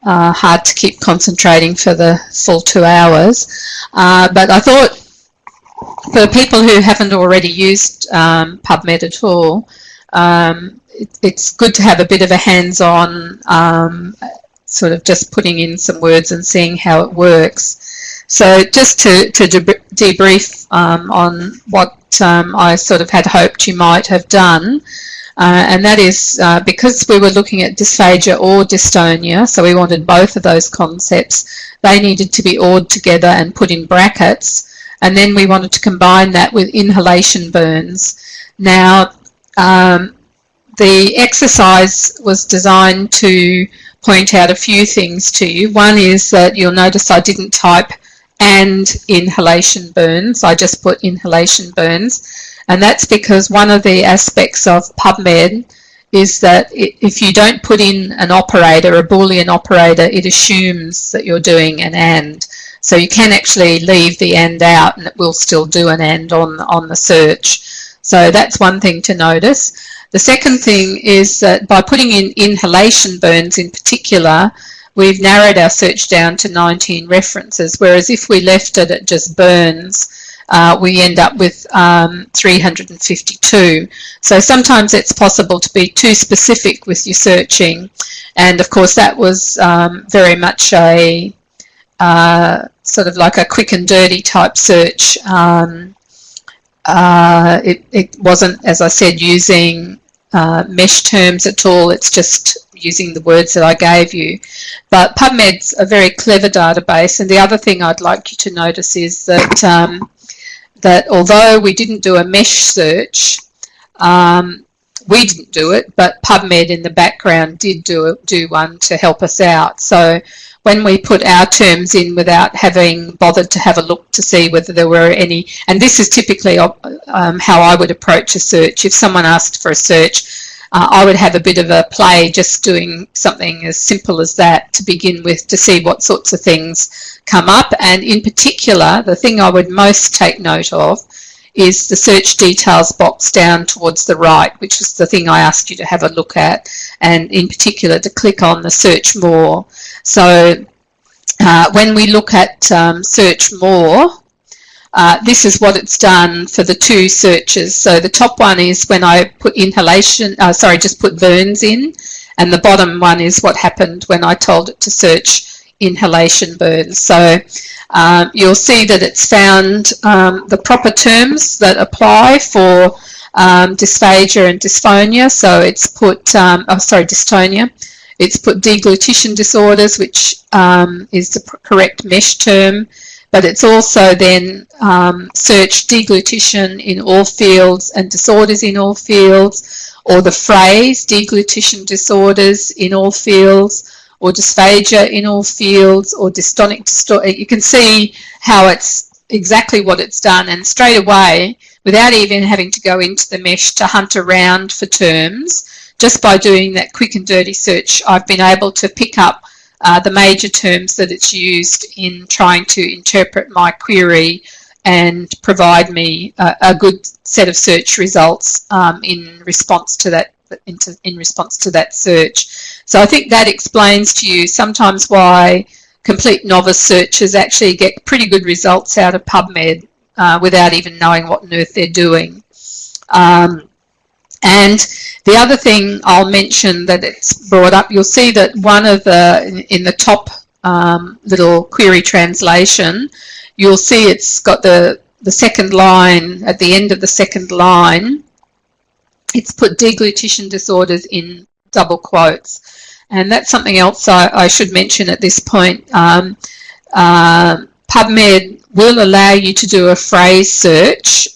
Speaker 3: hard to keep concentrating for the full 2 hours. But I thought, for people who haven't already used PubMed at all, it's good to have a bit of a hands-on, sort of just putting in some words and seeing how it works. So just to debrief on what I sort of had hoped you might have done, and that is because we were looking at dysphagia or dystonia, so we wanted both of those concepts. They needed to be awed together and put in brackets. And then we wanted to combine that with inhalation burns. Now, the exercise was designed to point out a few things to you. One is that you'll notice I didn't type and inhalation burns. I just put inhalation burns. And that's because one of the aspects of PubMed is that if you don't put in an operator, a Boolean operator, it assumes that you're doing an and. So you can actually leave the and out and it will still do an and on the search. So that's one thing to notice. The second thing is that by putting in inhalation burns in particular, we've narrowed our search down to 19 references, whereas if we left it at just burns, we end up with 352. So sometimes it's possible to be too specific with your searching. And of course that was very much a sort of like a quick and dirty type search. It wasn't, as I said, using mesh terms at all. It's just using the words that I gave you. But PubMed's a very clever database, and the other thing I'd like you to notice is that that although we didn't do a mesh search, We didn't do it, but PubMed in the background did do one to help us out. So when we put our terms in without having bothered to have a look to see whether there were any, and this is typically how I would approach a search. If someone asked for a search, I would have a bit of a play just doing something as simple as that to begin with to see what sorts of things come up. And in particular, the thing I would most take note of is the search details box down towards the right, which is the thing I asked you to have a look at, and in particular to click on the search more. So when we look at search more, this is what it's done for the two searches. So the top one is when I put inhalation, just put burns in, and the bottom one is what happened when I told it to search inhalation burns. So you'll see that it's found the proper terms that apply for dysphagia and dysphonia. So it's put, dystonia. It's put deglutition disorders, which is the correct mesh term, but it's also then searched deglutition in all fields and disorders in all fields, or the phrase deglutition disorders in all fields, or dysphagia in all fields, or dystonic dystonia. You can see how it's exactly what it's done, and straight away, without even having to go into the mesh to hunt around for terms, just by doing that quick and dirty search, I've been able to pick up the major terms that it's used in trying to interpret my query and provide me a good set of search results in response to that search. So I think that explains to you sometimes why complete novice searchers actually get pretty good results out of PubMed without even knowing what on earth they're doing. And the other thing I'll mention that it's brought up, you'll see that one of in the top little query translation, you'll see it's got the second line, at the end of the second line, it's put deglutition disorders in double quotes. And that's something else I should mention at this point. PubMed will allow you to do a phrase search,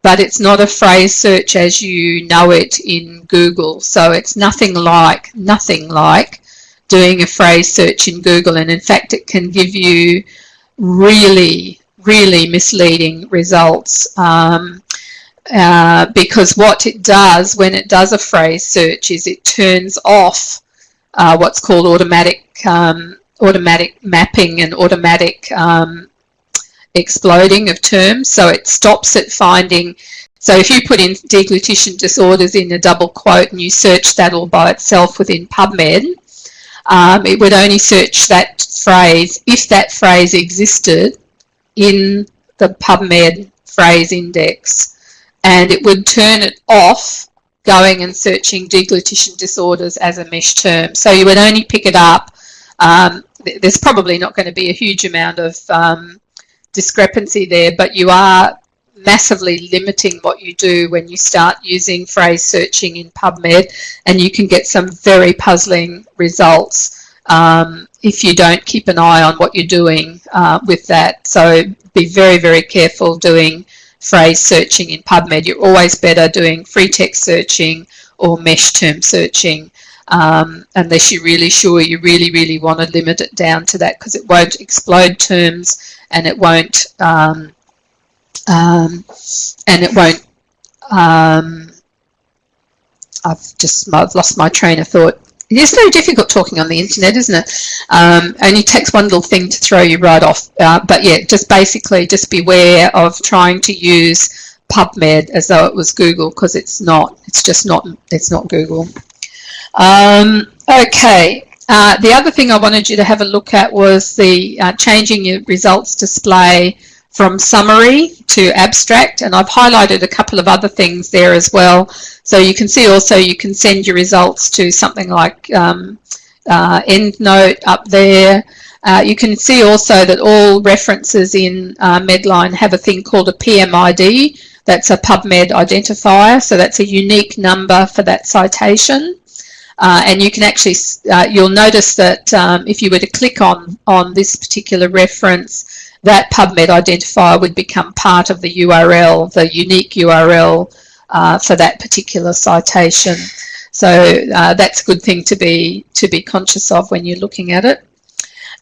Speaker 3: but it's not a phrase search as you know it in Google. So it's nothing like doing a phrase search in Google. And in fact, it can give you really, really misleading results. Because what it does when it does a phrase search is it turns off what's called automatic mapping and automatic exploding of terms. So it stops it finding. So if you put in deglutition disorders in a double quote and you search that all by itself within PubMed, it would only search that phrase if that phrase existed in the PubMed phrase index, and it would turn it off going and searching deglutition disorders as a mesh term. So you would only pick it up. There's probably not going to be a huge amount of discrepancy there, but you are massively limiting what you do when you start using phrase searching in PubMed, and you can get some very puzzling results if you don't keep an eye on what you're doing with that. So be very, very careful doing phrase searching in PubMed. You're always better doing free text searching or mesh term searching, unless you're really sure you really, really want to limit it down to that, because it won't explode terms and it won't I've lost my train of thought. It is very difficult talking on the internet, isn't it? Only takes one little thing to throw you right off. But yeah, just basically just beware of trying to use PubMed as though it was Google, because it's not. It's just not. It's not Google. Okay. The other thing I wanted you to have a look at was the changing your results display from summary to abstract, and I've highlighted a couple of other things there as well. So you can see also you can send your results to something like EndNote up there. You can see also that all references in Medline have a thing called a PMID. That's a PubMed identifier, so that's a unique number for that citation. And you can actually, you'll notice that if you were to click on this particular reference, that PubMed identifier would become part of the URL, the unique URL for that particular citation. So that's a good thing to be conscious of when you're looking at it.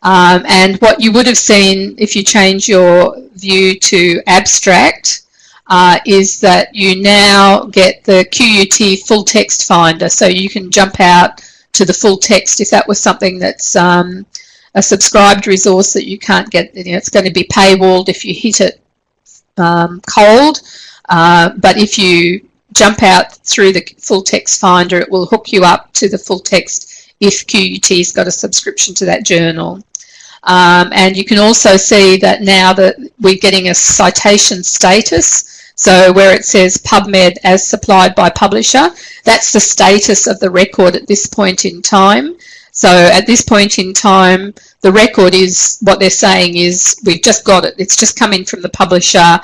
Speaker 3: And what you would have seen if you change your view to abstract is that you now get the QUT full text finder, so you can jump out to the full text if that was something that's a subscribed resource that you can't get. You know, it's going to be paywalled if you hit it cold, but if you jump out through the full text finder, it will hook you up to the full text if QUT's got a subscription to that journal. And you can also see that now that we're getting a citation status, so where it says PubMed as supplied by publisher, that's the status of the record at this point in time. So at this point in time, the record is, what they're saying is, we've just got it. It's just come in from the publisher.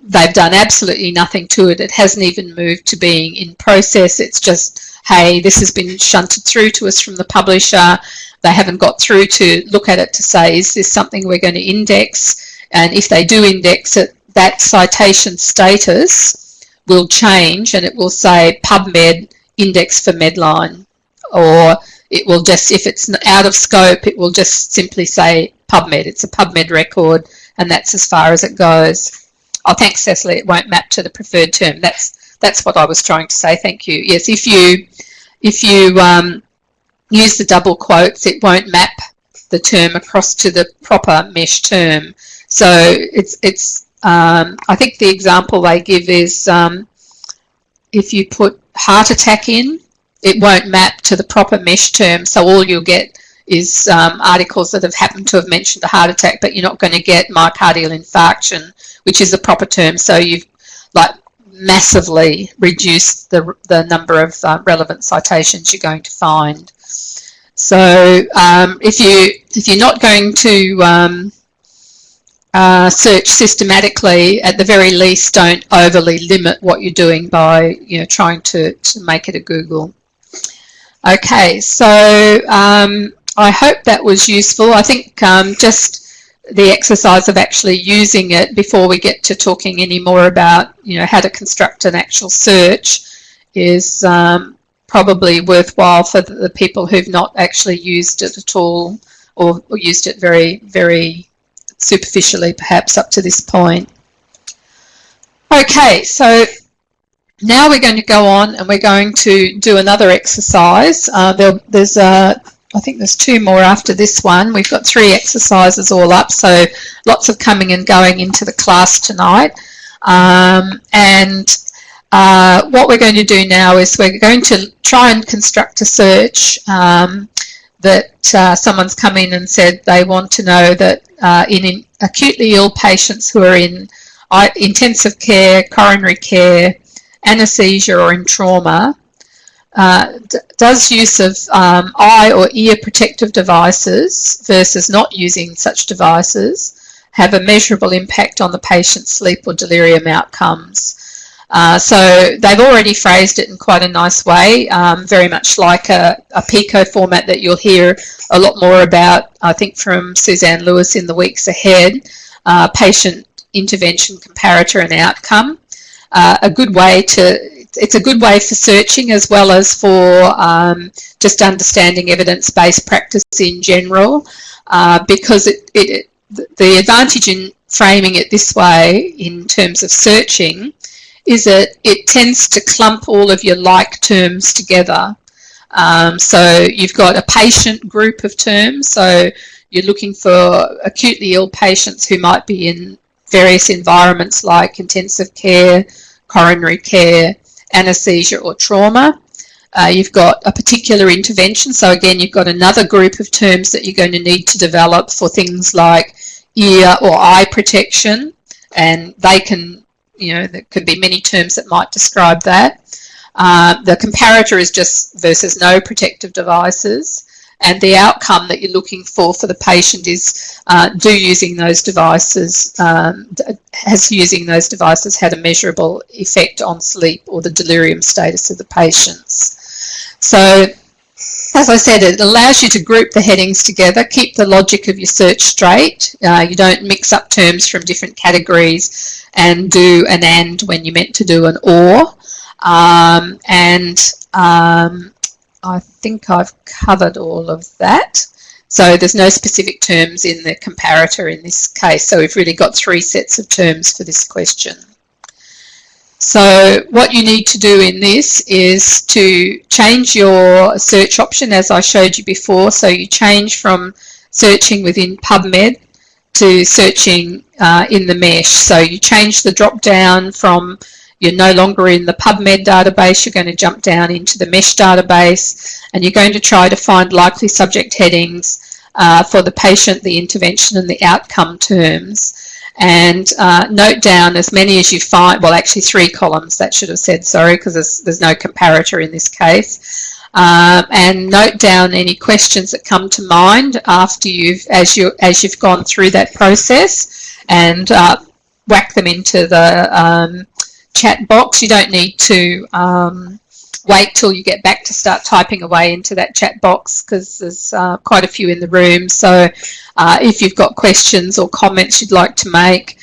Speaker 3: They've done absolutely nothing to it. It hasn't even moved to being in process. It's just, hey, this has been shunted through to us from the publisher. They haven't got through to look at it to say, is this something we're going to index? And if they do index it, that citation status will change and it will say PubMed index for Medline. Or it will just, if it's out of scope, it will just simply say PubMed. It's a PubMed record and that's as far as it goes. Oh, thanks, Cecily. It won't map to the preferred term. That's what I was trying to say. Thank you. Yes, if you use the double quotes, it won't map the term across to the proper mesh term. So it's I think the example they give is if you put heart attack in, it won't map to the proper mesh term. So all you'll get is articles that have happened to have mentioned a heart attack, but you're not going to get myocardial infarction, which is the proper term. So you've like massively reduced the number of relevant citations you're going to find. So if you're not going to search systematically, at the very least, don't overly limit what you're doing by trying to make it a Google. Okay, so I hope that was useful. I think just the exercise of actually using it before we get to talking any more about how to construct an actual search is probably worthwhile for the people who've not actually used it at all, or used it very, very superficially perhaps up to this point. Okay, so now we're going to go on and we're going to do another exercise. I think there's two more after this one. We've got 3 exercises all up, so lots of coming and going into the class tonight. What we're going to do now is we're going to try and construct a search that someone's come in and said they want to know that in acutely ill patients who are in intensive care, coronary care, anaesthesia or in trauma, does use of eye or ear protective devices versus not using such devices have a measurable impact on the patient's sleep or delirium outcomes? So they've already phrased it in quite a nice way, very much like a PICO format that you'll hear a lot more about, I think, from Suzanne Lewis in the weeks ahead, patient intervention, comparator and outcome. It's a good way for searching as well as for just understanding evidence-based practice in general, because the advantage in framing it this way in terms of searching is that it tends to clump all of your like terms together. So you've got a patient group of terms, so you're looking for acutely ill patients who might be in various environments like intensive care, coronary care, anaesthesia or trauma. You've got a particular intervention, so again you've got another group of terms that you're going to need to develop for things like ear or eye protection, and they can, there could be many terms that might describe that. The comparator is just versus no protective devices, and the outcome that you're looking for the patient is has using those devices had a measurable effect on sleep or the delirium status of the patients. So as I said, it allows you to group the headings together, keep the logic of your search straight. You don't mix up terms from different categories and do an and when you're meant to do an or. I think I've covered all of that. So there's no specific terms in the comparator in this case. So we've really got 3 sets of terms for this question. So what you need to do in this is to change your search option as I showed you before. So you change from searching within PubMed to searching in the mesh. So you change the drop down from you're no longer in the PubMed database, you're going to jump down into the mesh database, and you're going to try to find likely subject headings for the patient, the intervention, and the outcome terms. And note down as many as you find, well actually 3 columns, that should have said, sorry, because there's no comparator in this case. And note down any questions that come to mind after as you've gone through that process, and whack them into the chat box. You don't need to wait till you get back to start typing away into that chat box, because there's quite a few in the room. So if you've got questions or comments you'd like to make,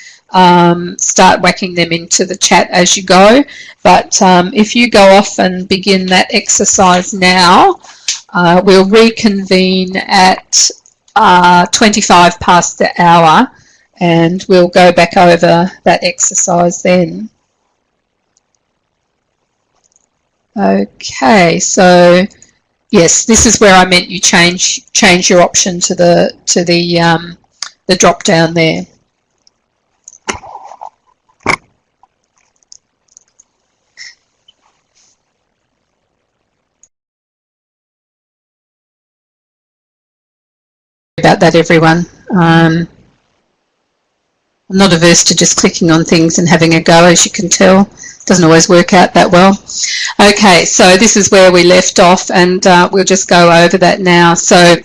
Speaker 3: start whacking them into the chat as you go. But if you go off and begin that exercise now, we'll reconvene at 25 past the hour, and we'll go back over that exercise then. Okay, so yes, this is where I meant you change your option to the drop down there. About that, everyone. I'm not averse to just clicking on things and having a go, as you can tell. Doesn't always work out that well. Okay, so this is where we left off, and we'll just go over that now. So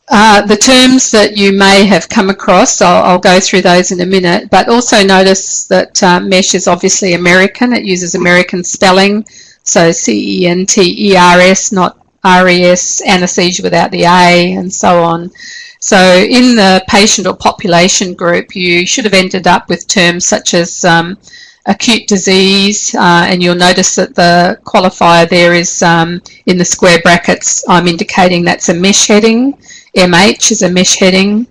Speaker 3: the terms that you may have come across, I'll go through those in a minute, but also notice that MESH is obviously American. It uses American spelling, so C-E-N-T-E-R-S, not R-E-S, anesthesia without the A, and so on. So in the patient or population group, you should have ended up with terms such as acute disease, and you'll notice that the qualifier there is in the square brackets. I'm indicating that's a mesh heading. MH is a mesh heading,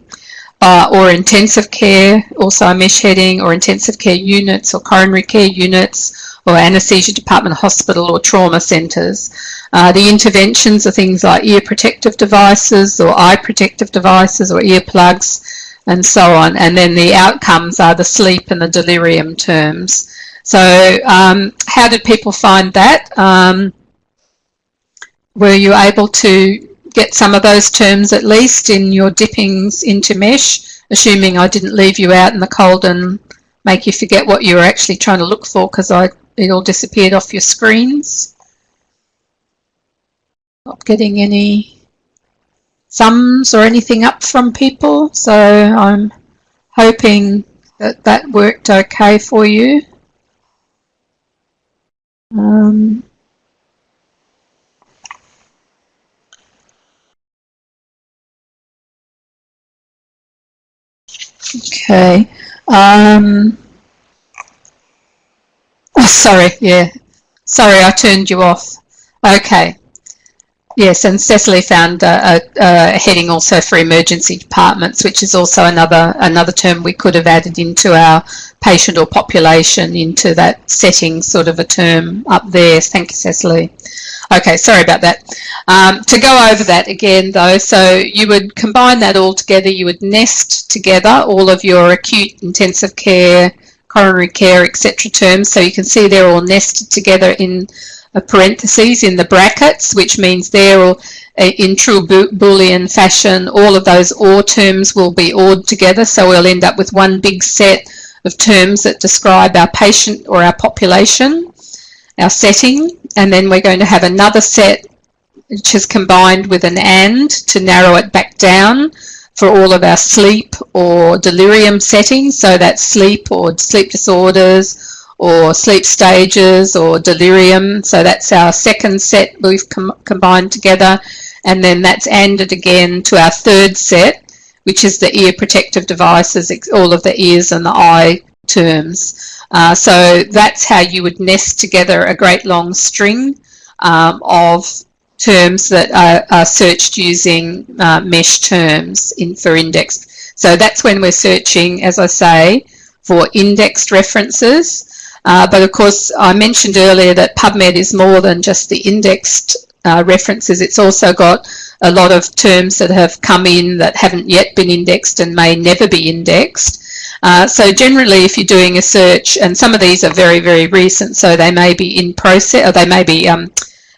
Speaker 3: or intensive care, also a mesh heading, or intensive care units, or coronary care units, or anaesthesia department, hospital, or trauma centres. The interventions are things like ear protective devices, or eye protective devices, or earplugs, and so on. And then the outcomes are the sleep and the delirium terms. So how did people find that? Were you able to get some of those terms at least in your dippings into MESH, assuming I didn't leave you out in the cold and make you forget what you were actually trying to look for because it all disappeared off your screens? Not getting any thumbs or anything up from people, so I'm hoping that that worked okay for you. Okay. Oh, sorry, yeah. Sorry, I turned you off. Okay. Yes, and Cecily found a heading also for emergency departments, which is also another term we could have added into our patient or population, into that setting sort of a term up there. Thank you, Cecily. Okay, sorry about that. To go over that again though, so you would combine that all together, you would nest together all of your acute, intensive care, coronary care, etc. terms, so you can see they're all nested together in parentheses in the brackets, which means they're all in true Boolean fashion. All of those OR terms will be ORed together, so we'll end up with one big set of terms that describe our patient or our population, our setting, and then we're going to have another set which is combined with an AND to narrow it back down for all of our sleep or delirium settings, so that's sleep or sleep disorders, or sleep stages, or delirium. So that's our second set we've combined together, and then that's ANDed again to our third set, which is the ear protective devices, all of the ears and the eye terms. So that's how you would nest together a great long string of terms that are searched using mesh terms for index. So that's when we're searching, as I say, for indexed references. But of course, I mentioned earlier that PubMed is more than just the indexed references. It's also got a lot of terms that have come in that haven't yet been indexed and may never be indexed. So generally, if you're doing a search, and some of these are very, very recent, so they may be in process, or they may be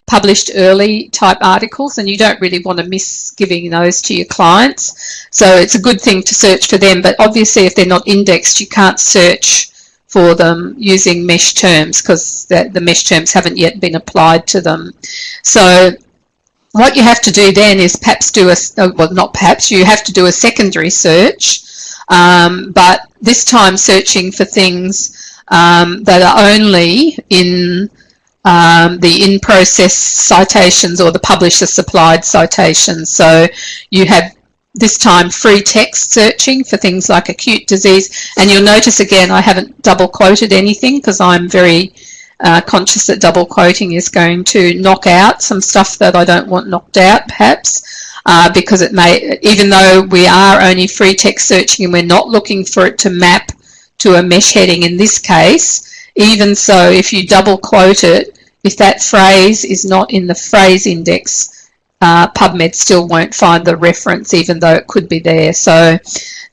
Speaker 3: published early type articles, and you don't really want to miss giving those to your clients. So it's a good thing to search for them, but obviously if they're not indexed, you can't search for them using mesh terms because the mesh terms haven't yet been applied to them. So what you have to do then is perhaps do you have to do a secondary search, but this time searching for things that are only in the in-process citations or the publisher supplied citations. So you have this time free text searching for things like acute disease, and you'll notice again I haven't double quoted anything because I'm very conscious that double quoting is going to knock out some stuff that I don't want knocked out perhaps, because it may, even though we are only free text searching and we're not looking for it to map to a mesh heading in this case, even so if you double quote it, if that phrase is not in the phrase index, PubMed still won't find the reference even though it could be there. So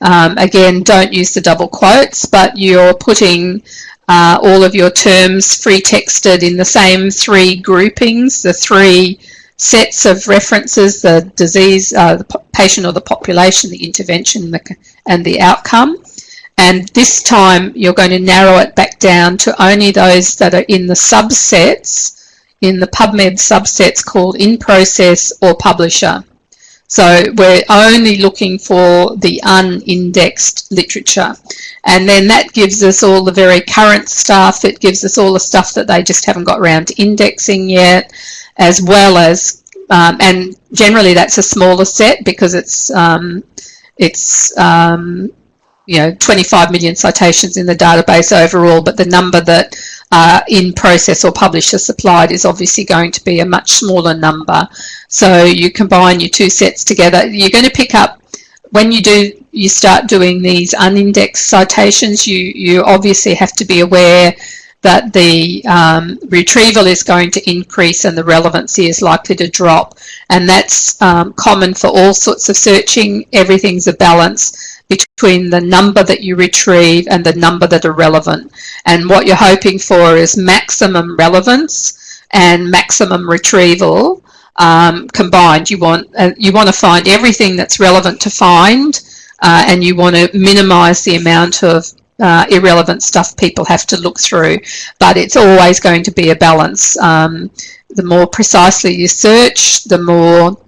Speaker 3: again, don't use the double quotes, but you're putting all of your terms free texted in the same three groupings, the three sets of references, the disease, the patient or the population, the intervention, and the outcome. And this time you're going to narrow it back down to only those that are in the subsets, in the PubMed subsets called in process or publisher. So we're only looking for the unindexed literature. And then that gives us all the very current stuff. It gives us all the stuff that they just haven't got around to indexing yet, as well as, and generally that's a smaller set because it's 25 million citations in the database overall, but the number that are in process or publisher supplied is obviously going to be a much smaller number. So you combine your two sets together. You're going to pick up, when you start doing these unindexed citations, you obviously have to be aware that the retrieval is going to increase and the relevancy is likely to drop. And that's common for all sorts of searching. Everything's a balance between the number that you retrieve and the number that are relevant. And what you're hoping for is maximum relevance and maximum retrieval combined. You want to find everything that's relevant to find, and you want to minimize the amount of irrelevant stuff people have to look through. But it's always going to be a balance. The more precisely you search, the more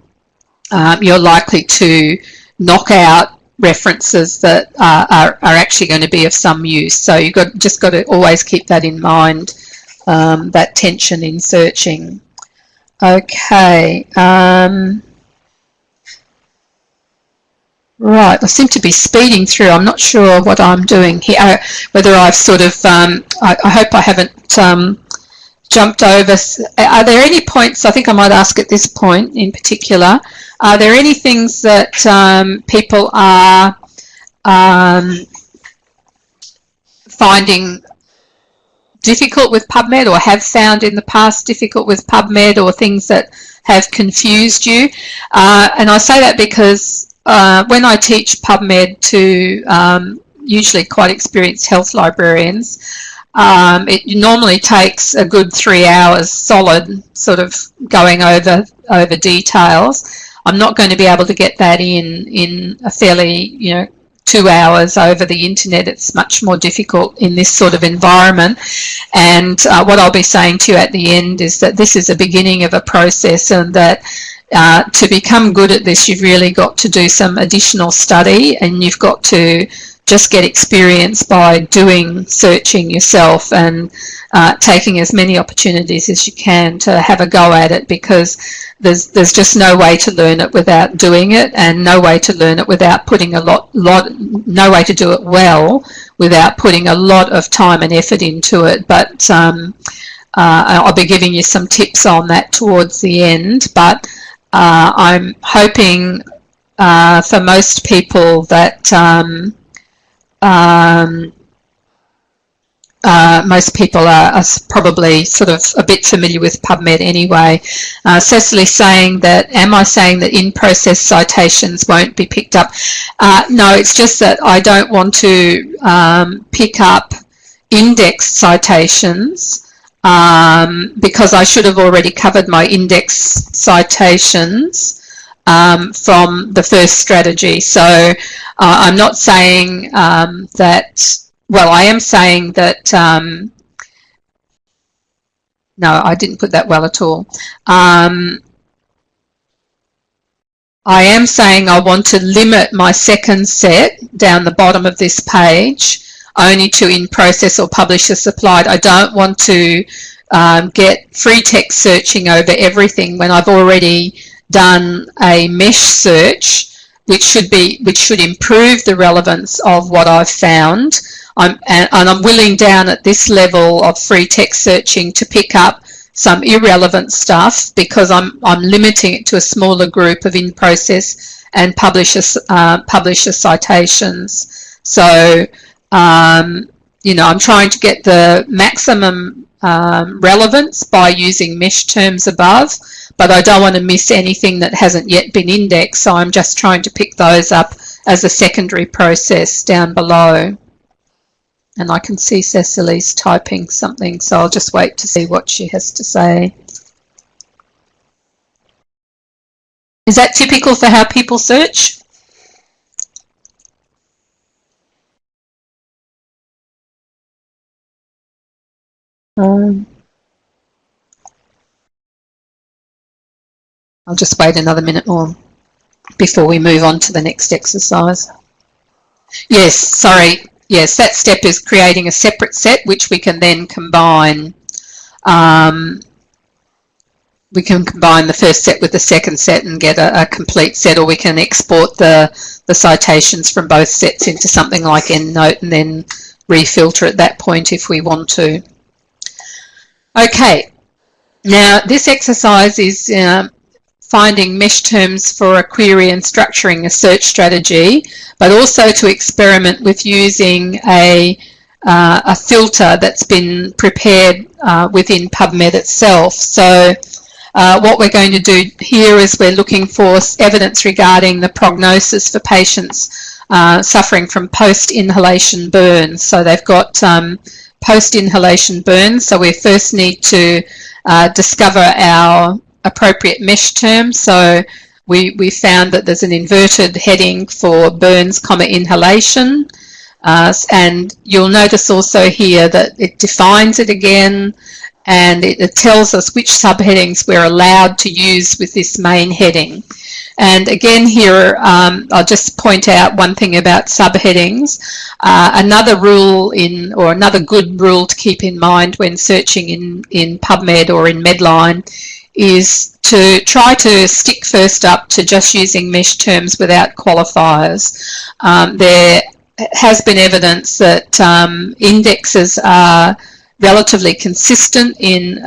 Speaker 3: you're likely to knock out references that are actually going to be of some use. So you've just got to always keep that in mind, that tension in searching. Okay. Right, I seem to be speeding through. I'm not sure what I'm doing here, whether I've sort of, I hope I haven't jumped over. Are there any points, I think I might ask at this point in particular, are there any things that people are finding difficult with PubMed or have found in the past difficult with PubMed, or things that have confused you? And I say that because when I teach PubMed to usually quite experienced health librarians, it normally takes a good 3 hours solid sort of going over details. I'm not going to be able to get that in a fairly, 2 hours over the internet. It's much more difficult in this sort of environment. And what I'll be saying to you at the end is that this is a beginning of a process, and that to become good at this, you've really got to do some additional study, and you've got to just get experience by doing searching yourself and taking as many opportunities as you can to have a go at it, because there's just no way to learn it without doing it, and no way to learn it without putting no way to do it well without putting a lot of time and effort into it. But I'll be giving you some tips on that towards the end. But I'm hoping for most people that most people are probably sort of a bit familiar with PubMed anyway. Cecily's saying that, am I saying that in-process citations won't be picked up? No, it's just that I don't want to pick up indexed citations because I should have already covered my index citations from the first strategy. So I'm not saying that, well, I am saying that, no, I didn't put that well at all. I am saying I want to limit my second set down the bottom of this page only to in process or publisher supplied. I don't want to get free text searching over everything when I've already done a mesh search, which should improve the relevance of what I've found. And I'm willing down at this level of free text searching to pick up some irrelevant stuff because I'm limiting it to a smaller group of in-process and publisher citations. So, you know, I'm trying to get the maximum relevance by using mesh terms above, but I don't want to miss anything that hasn't yet been indexed, so I'm just trying to pick those up as a secondary process down below. And I can see Cecily's typing something, so I'll just wait to see what she has to say. Is that typical for how people search? I'll just wait another minute more before we move on to the next exercise. Yes, sorry. Yes, that step is creating a separate set which we can then combine. We can combine the first set with the second set and get a complete set, or we can export the citations from both sets into something like EndNote and then refilter at that point if we want to. Okay, now this exercise is finding mesh terms for a query and structuring a search strategy, but also to experiment with using a filter that's been prepared within PubMed itself. So what we're going to do here is we're looking for evidence regarding the prognosis for patients suffering from post-inhalation burns. So they've got post-inhalation burns, so we first need to discover our appropriate mesh term. So we found that there's an inverted heading for burns, inhalation, and you'll notice also here that it defines it again, and it tells us which subheadings we're allowed to use with this main heading. And again here, I'll just point out one thing about subheadings. Another rule or another good rule to keep in mind when searching in PubMed or in Medline is to try to stick first up to just using mesh terms without qualifiers. There has been evidence that indexes are relatively consistent in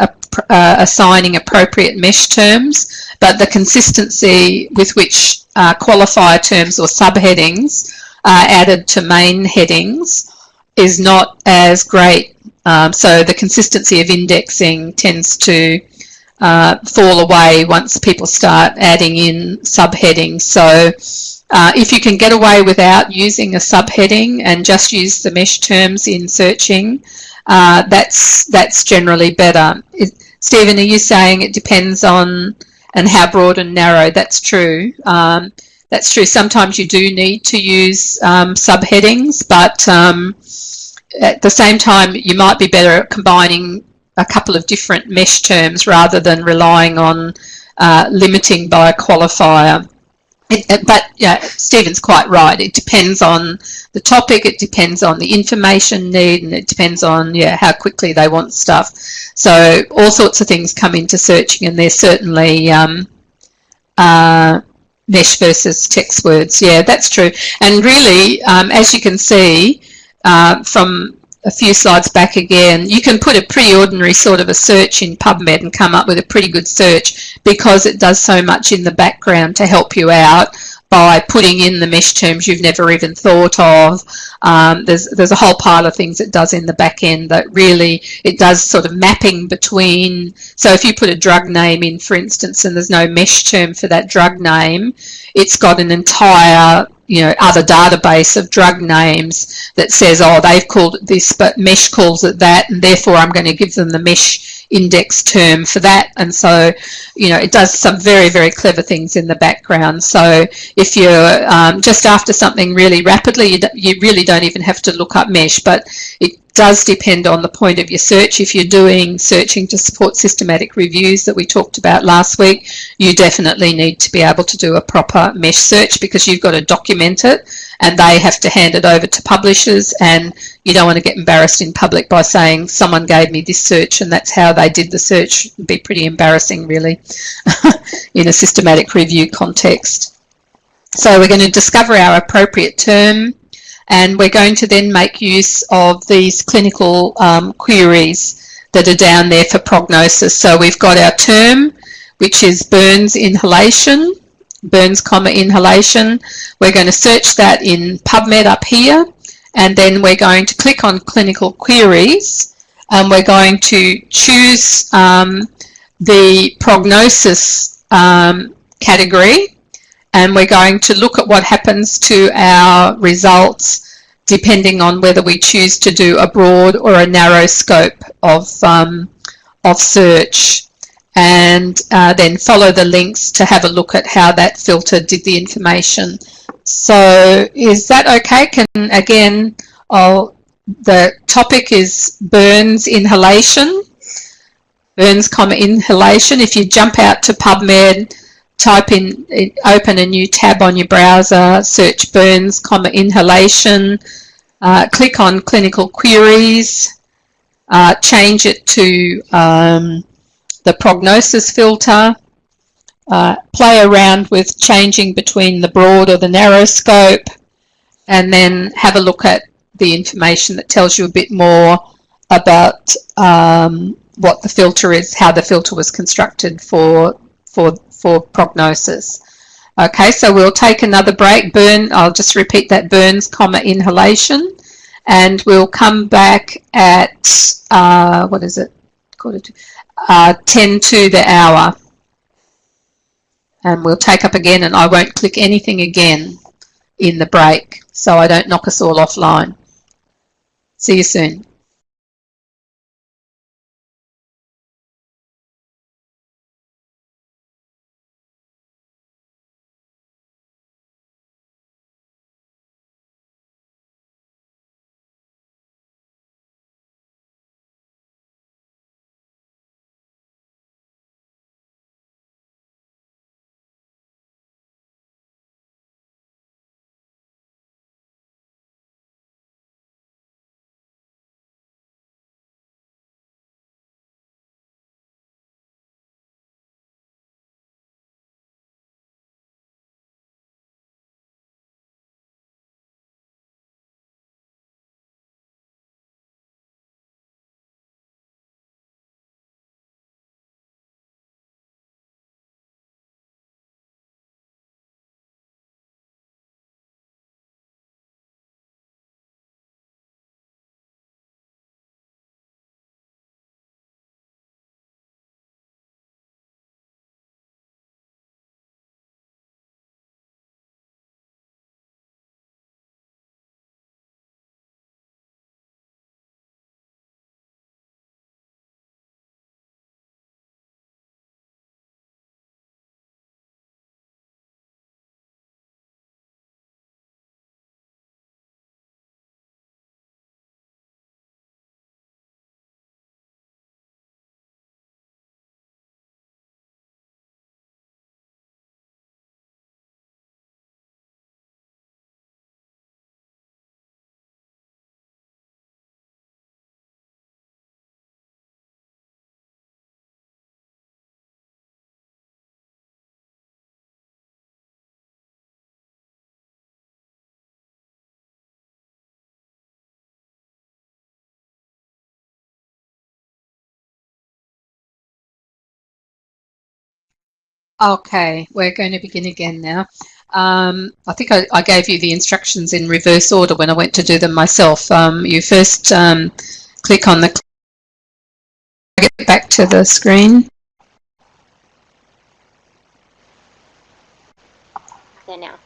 Speaker 3: assigning appropriate mesh terms, but the consistency with which qualifier terms or subheadings are added to main headings is not as great. So the consistency of indexing tends to fall away once people start adding in subheadings. So if you can get away without using a subheading and just use the mesh terms in searching, that's generally better. Stephen, are you saying it depends on and how broad and narrow? That's true. That's true. Sometimes you do need to use subheadings, but at the same time, you might be better at combining a couple of different mesh terms rather than relying on limiting by a qualifier. But yeah, Stephen's quite right. It depends on the topic, it depends on the information need, and it depends on how quickly they want stuff. So all sorts of things come into searching, and there's certainly mesh versus text words. Yeah, that's true. And really, as you can see, from a few slides back again, you can put a pretty ordinary sort of a search in PubMed and come up with a pretty good search, because it does so much in the background to help you out by putting in the mesh terms you've never even thought of. There's a whole pile of things it does in the back end that really, it does sort of mapping between. So if you put a drug name in, for instance, and there's no mesh term for that drug name, it's got an entire other database of drug names that says, oh, they've called it this, but mesh calls it that, and therefore I'm going to give them the mesh index term for that. And so, it does some very, very clever things in the background. So if you're just after something really rapidly, you really don't even have to look up mesh, but it does depend on the point of your search. If you're doing searching to support systematic reviews that we talked about last week, you definitely need to be able to do a proper mesh search, because you've got to document it and they have to hand it over to publishers, and you don't want to get embarrassed in public by saying someone gave me this search and that's how they did the search. It'd be pretty embarrassing, really, in a systematic review context. So we're going to discover our appropriate term, and we're going to then make use of these clinical queries that are down there for prognosis. So we've got our term, which is burns inhalation, burns, inhalation. We're going to search that in PubMed up here, and then we're going to click on clinical queries, and we're going to choose the prognosis category, and we're going to look at what happens to our results depending on whether we choose to do a broad or a narrow scope of search, and then follow the links to have a look at how that filter did the information. So is that okay? Again, the topic is burns inhalation. Burns, inhalation. If you jump out to PubMed, type in, open a new tab on your browser, search burns, inhalation, click on clinical queries, change it to the prognosis filter, play around with changing between the broad or the narrow scope, and then have a look at the information that tells you a bit more about what the filter is, how the filter was constructed for prognosis. Okay, so we'll take another break. I'll just repeat that, burns, inhalation, and we'll come back at, what is it, 10 to the hour. And we'll take up again, and I won't click anything again in the break, so I don't knock us all offline. See you soon. Okay, we're going to begin again now. I think I gave you the instructions in reverse order when I went to do them myself. You first click on the, get back to the screen.
Speaker 4: There now.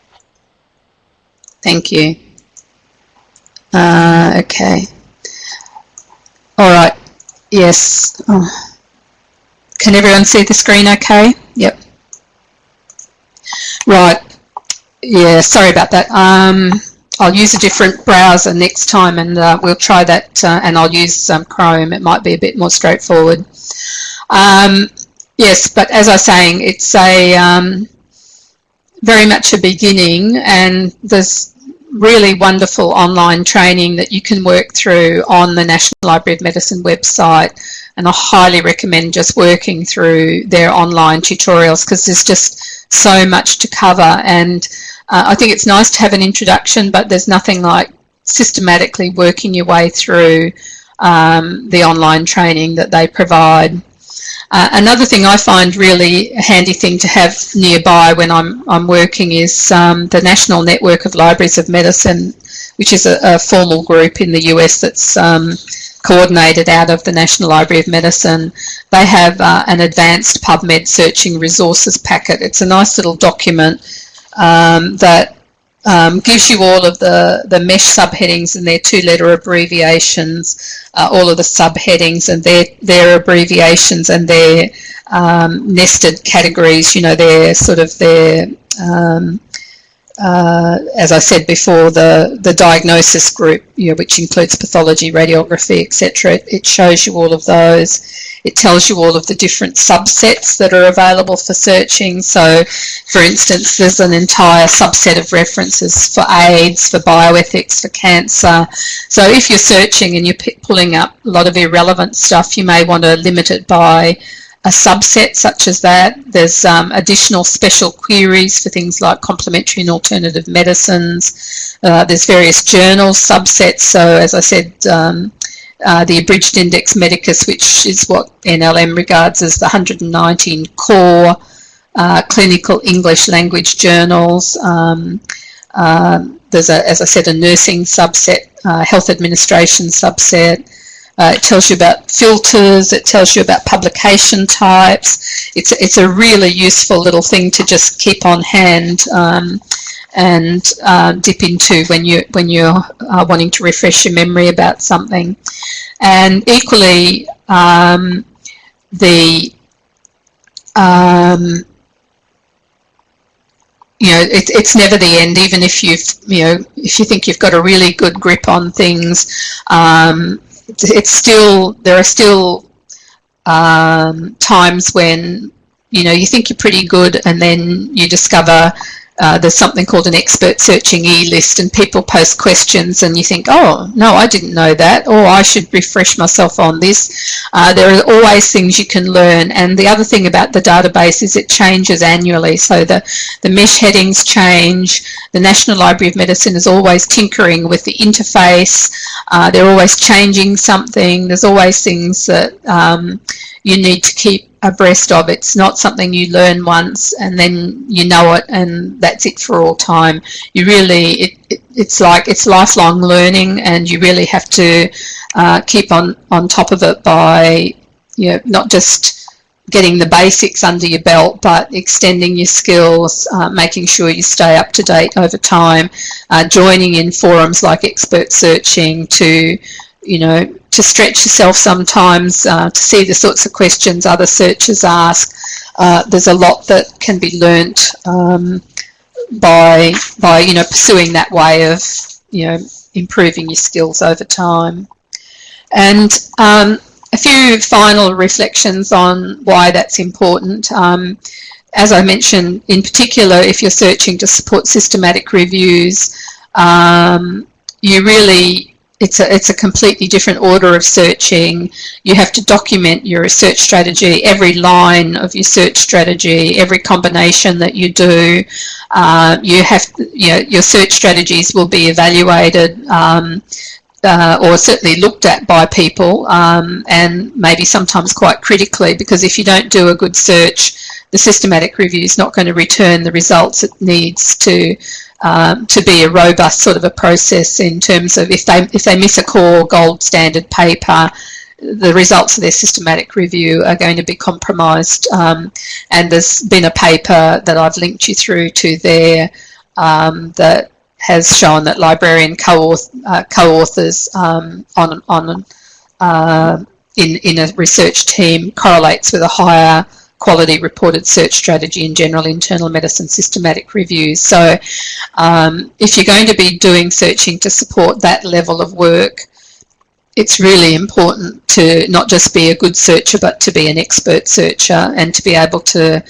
Speaker 3: Thank you. Okay. All right. Yes. Oh. Can everyone see the screen okay? Yep. Right. Yeah, sorry about that. I'll use a different browser next time, and we'll try that, and I'll use Chrome. It might be a bit more straightforward. Yes, but as I was saying, it's a very much a beginning, and there's really wonderful online training that you can work through on the National Library of Medicine website, and I highly recommend just working through their online tutorials because there's just so much to cover. And I think it's nice to have an introduction, but there's nothing like systematically working your way through the online training that they provide. Another thing I find really a handy thing to have nearby when I'm working is the National Network of Libraries of Medicine, which is a formal group in the US that's coordinated out of the National Library of Medicine. They have an advanced PubMed searching resources packet. It's a nice little document that gives you all of the mesh subheadings and their two-letter abbreviations, all of the subheadings and their abbreviations and their nested categories. You know, their sort of their as I said before, the diagnosis group, you know, which includes pathology, radiography, etc. It shows you all of those. It tells you all of the different subsets that are available for searching. So, for instance, there's an entire subset of references for AIDS, for bioethics, for cancer. So if you're searching and you're pulling up a lot of irrelevant stuff, you may want to limit it by a subset such as that. There's additional special queries for things like complementary and alternative medicines. There's various journal subsets. So as I said, the Abridged Index Medicus, which is what NLM regards as the 119 core clinical English language journals. There's, as I said, a nursing subset, health administration subset. It tells you about filters, it tells you about publication types. It's a really useful little thing to just keep on hand and dip into when you're wanting to refresh your memory about something. And equally, you know, it's never the end. Even if if you think you've got a really good grip on things, there are still times when you think you're pretty good, and then you discover there's something called an expert searching e-list, and people post questions and you think, oh no, I didn't know that, or I should refresh myself on this. There are always things you can learn, and the other thing about the database is it changes annually. So the mesh headings change. The National Library of Medicine is always tinkering with the interface. They're always changing something. There's always things that you need to keep abreast of. It's not something you learn once and then you know it and that's it for all time. You really, it's lifelong learning, and you really have to keep on top of it by not just getting the basics under your belt, but extending your skills, making sure you stay up to date over time, joining in forums like expert searching to stretch yourself sometimes, to see the sorts of questions other searchers ask. There's a lot that can be learnt by pursuing that way of improving your skills over time. And a few final reflections on why that's important. As I mentioned, in particular, if you're searching to support systematic reviews, it's a completely different order of searching. You have to document your research strategy, every line of your search strategy, every combination that you do. Your search strategies will be evaluated or certainly looked at by people, and maybe sometimes quite critically, because if you don't do a good search, the systematic review is not going to return the results it needs to be a robust sort of a process in terms of if they miss a core gold standard paper, the results of their systematic review are going to be compromised. And there's been a paper that I've linked you through to there that has shown that librarian co-authors in a research team correlates with a higher quality reported search strategy in general internal medicine systematic reviews. So if you're going to be doing searching to support that level of work, it's really important to not just be a good searcher, but to be an expert searcher and to be able to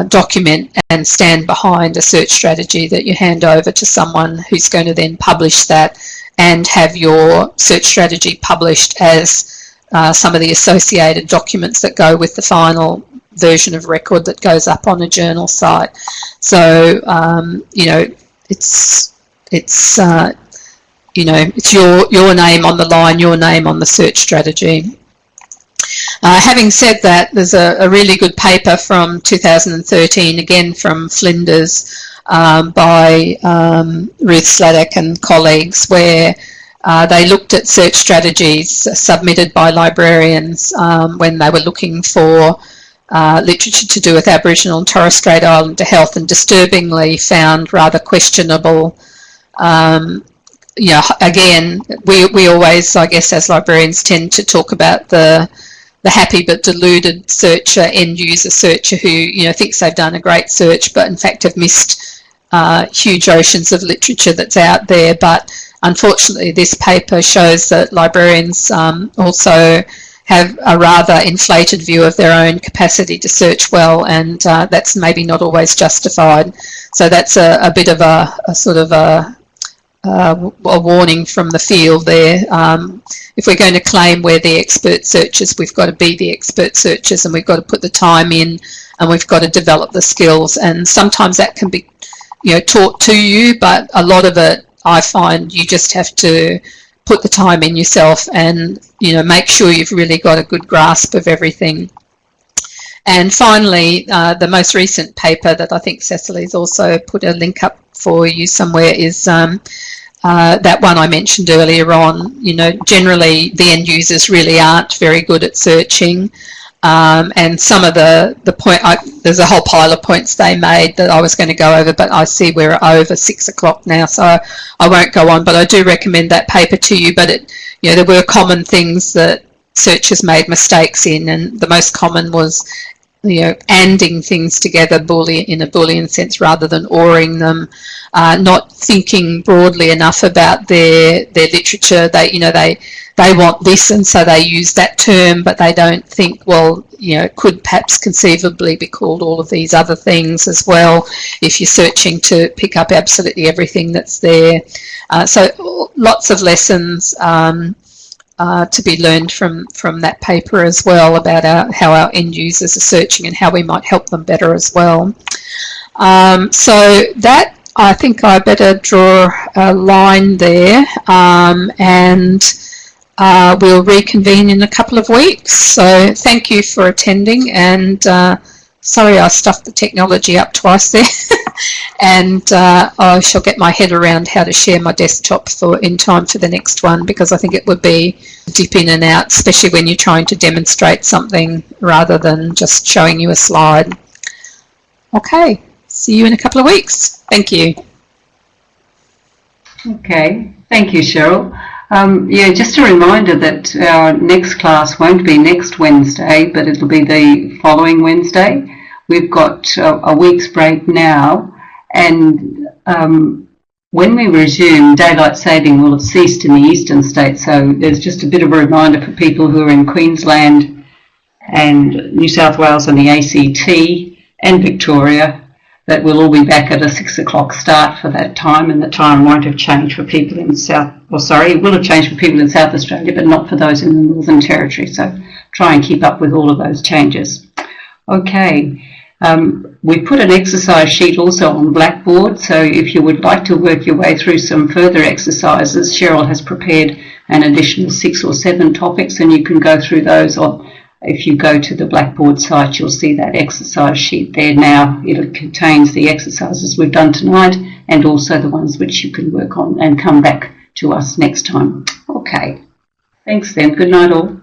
Speaker 3: document and stand behind a search strategy that you hand over to someone who's going to then publish that and have your search strategy published as some of the associated documents that go with the final version of record that goes up on a journal site. So you know, it's you know, it's your name on the line, your name on the search strategy. Having said that, there's a really good paper from 2013, again from Flinders, by Ruth Sladak and colleagues, where they looked at search strategies submitted by librarians when they were looking for literature to do with Aboriginal and Torres Strait Islander health, and disturbingly found rather questionable. You know, again, we always, I guess, as librarians tend to talk about the happy but deluded searcher, end user searcher, who, you know, thinks they've done a great search but in fact have missed huge oceans of literature that's out there. But unfortunately this paper shows that librarians also have a rather inflated view of their own capacity to search well, and that's maybe not always justified. So that's a bit of a sort of a warning from the field there. If we're going to claim we're the expert searchers, we've got to be the expert searchers, and we've got to put the time in, and we've got to develop the skills. And sometimes that can be, you know, taught to you, but a lot of it, I find, you just have to put the time in yourself and, you know, make sure you've really got a good grasp of everything. And finally, the most recent paper that I think Cecily's also put a link up for you somewhere is that one I mentioned earlier on. You know, generally the end users really aren't very good at searching, and some of the point, there's a whole pile of points they made that I was going to go over, but I see we're over 6 o'clock now, so I won't go on. But I do recommend that paper to you. But it, you know, there were common things that searchers made mistakes in, and the most common was, you know, anding things together in a Boolean sense rather than oring them, not thinking broadly enough about their literature. They, you know, they want this, and so they use that term, but they don't think, well, you know, it could perhaps conceivably be called all of these other things as well if you're searching to pick up absolutely everything that's there. So lots of lessons to be learned from that paper as well about how our end users are searching and how we might help them better as well. So that, I think I better draw a line there, and we'll reconvene in a couple of weeks. So thank you for attending, and sorry I stuffed the technology up twice there. And I shall get my head around how to share my desktop in time for the next one, because I think it would be dip in and out, especially when you're trying to demonstrate something rather than just showing you a slide. Okay, see you in a couple of weeks. Thank you.
Speaker 2: Okay, thank you, Cheryl. Yeah, just a reminder that our next class won't be next Wednesday, but it'll be the following Wednesday. We've got a week's break now, and when we resume, daylight saving will have ceased in the eastern states, so there's just a bit of a reminder for people who are in Queensland and New South Wales and the ACT and Victoria that we'll all be back at a 6 o'clock start for that time, and the time won't have changed for people in it will have changed for people in South Australia, but not for those in the Northern Territory, so try and keep up with all of those changes. Okay. We put an exercise sheet also on Blackboard, so if you would like to work your way through some further exercises, Cheryl has prepared an additional 6 or 7 topics, and you can go through those if you go to the Blackboard site, you'll see that exercise sheet there now. It contains the exercises we've done tonight and also the ones which you can work on and come back to us next time. Okay. Thanks then. Good night all.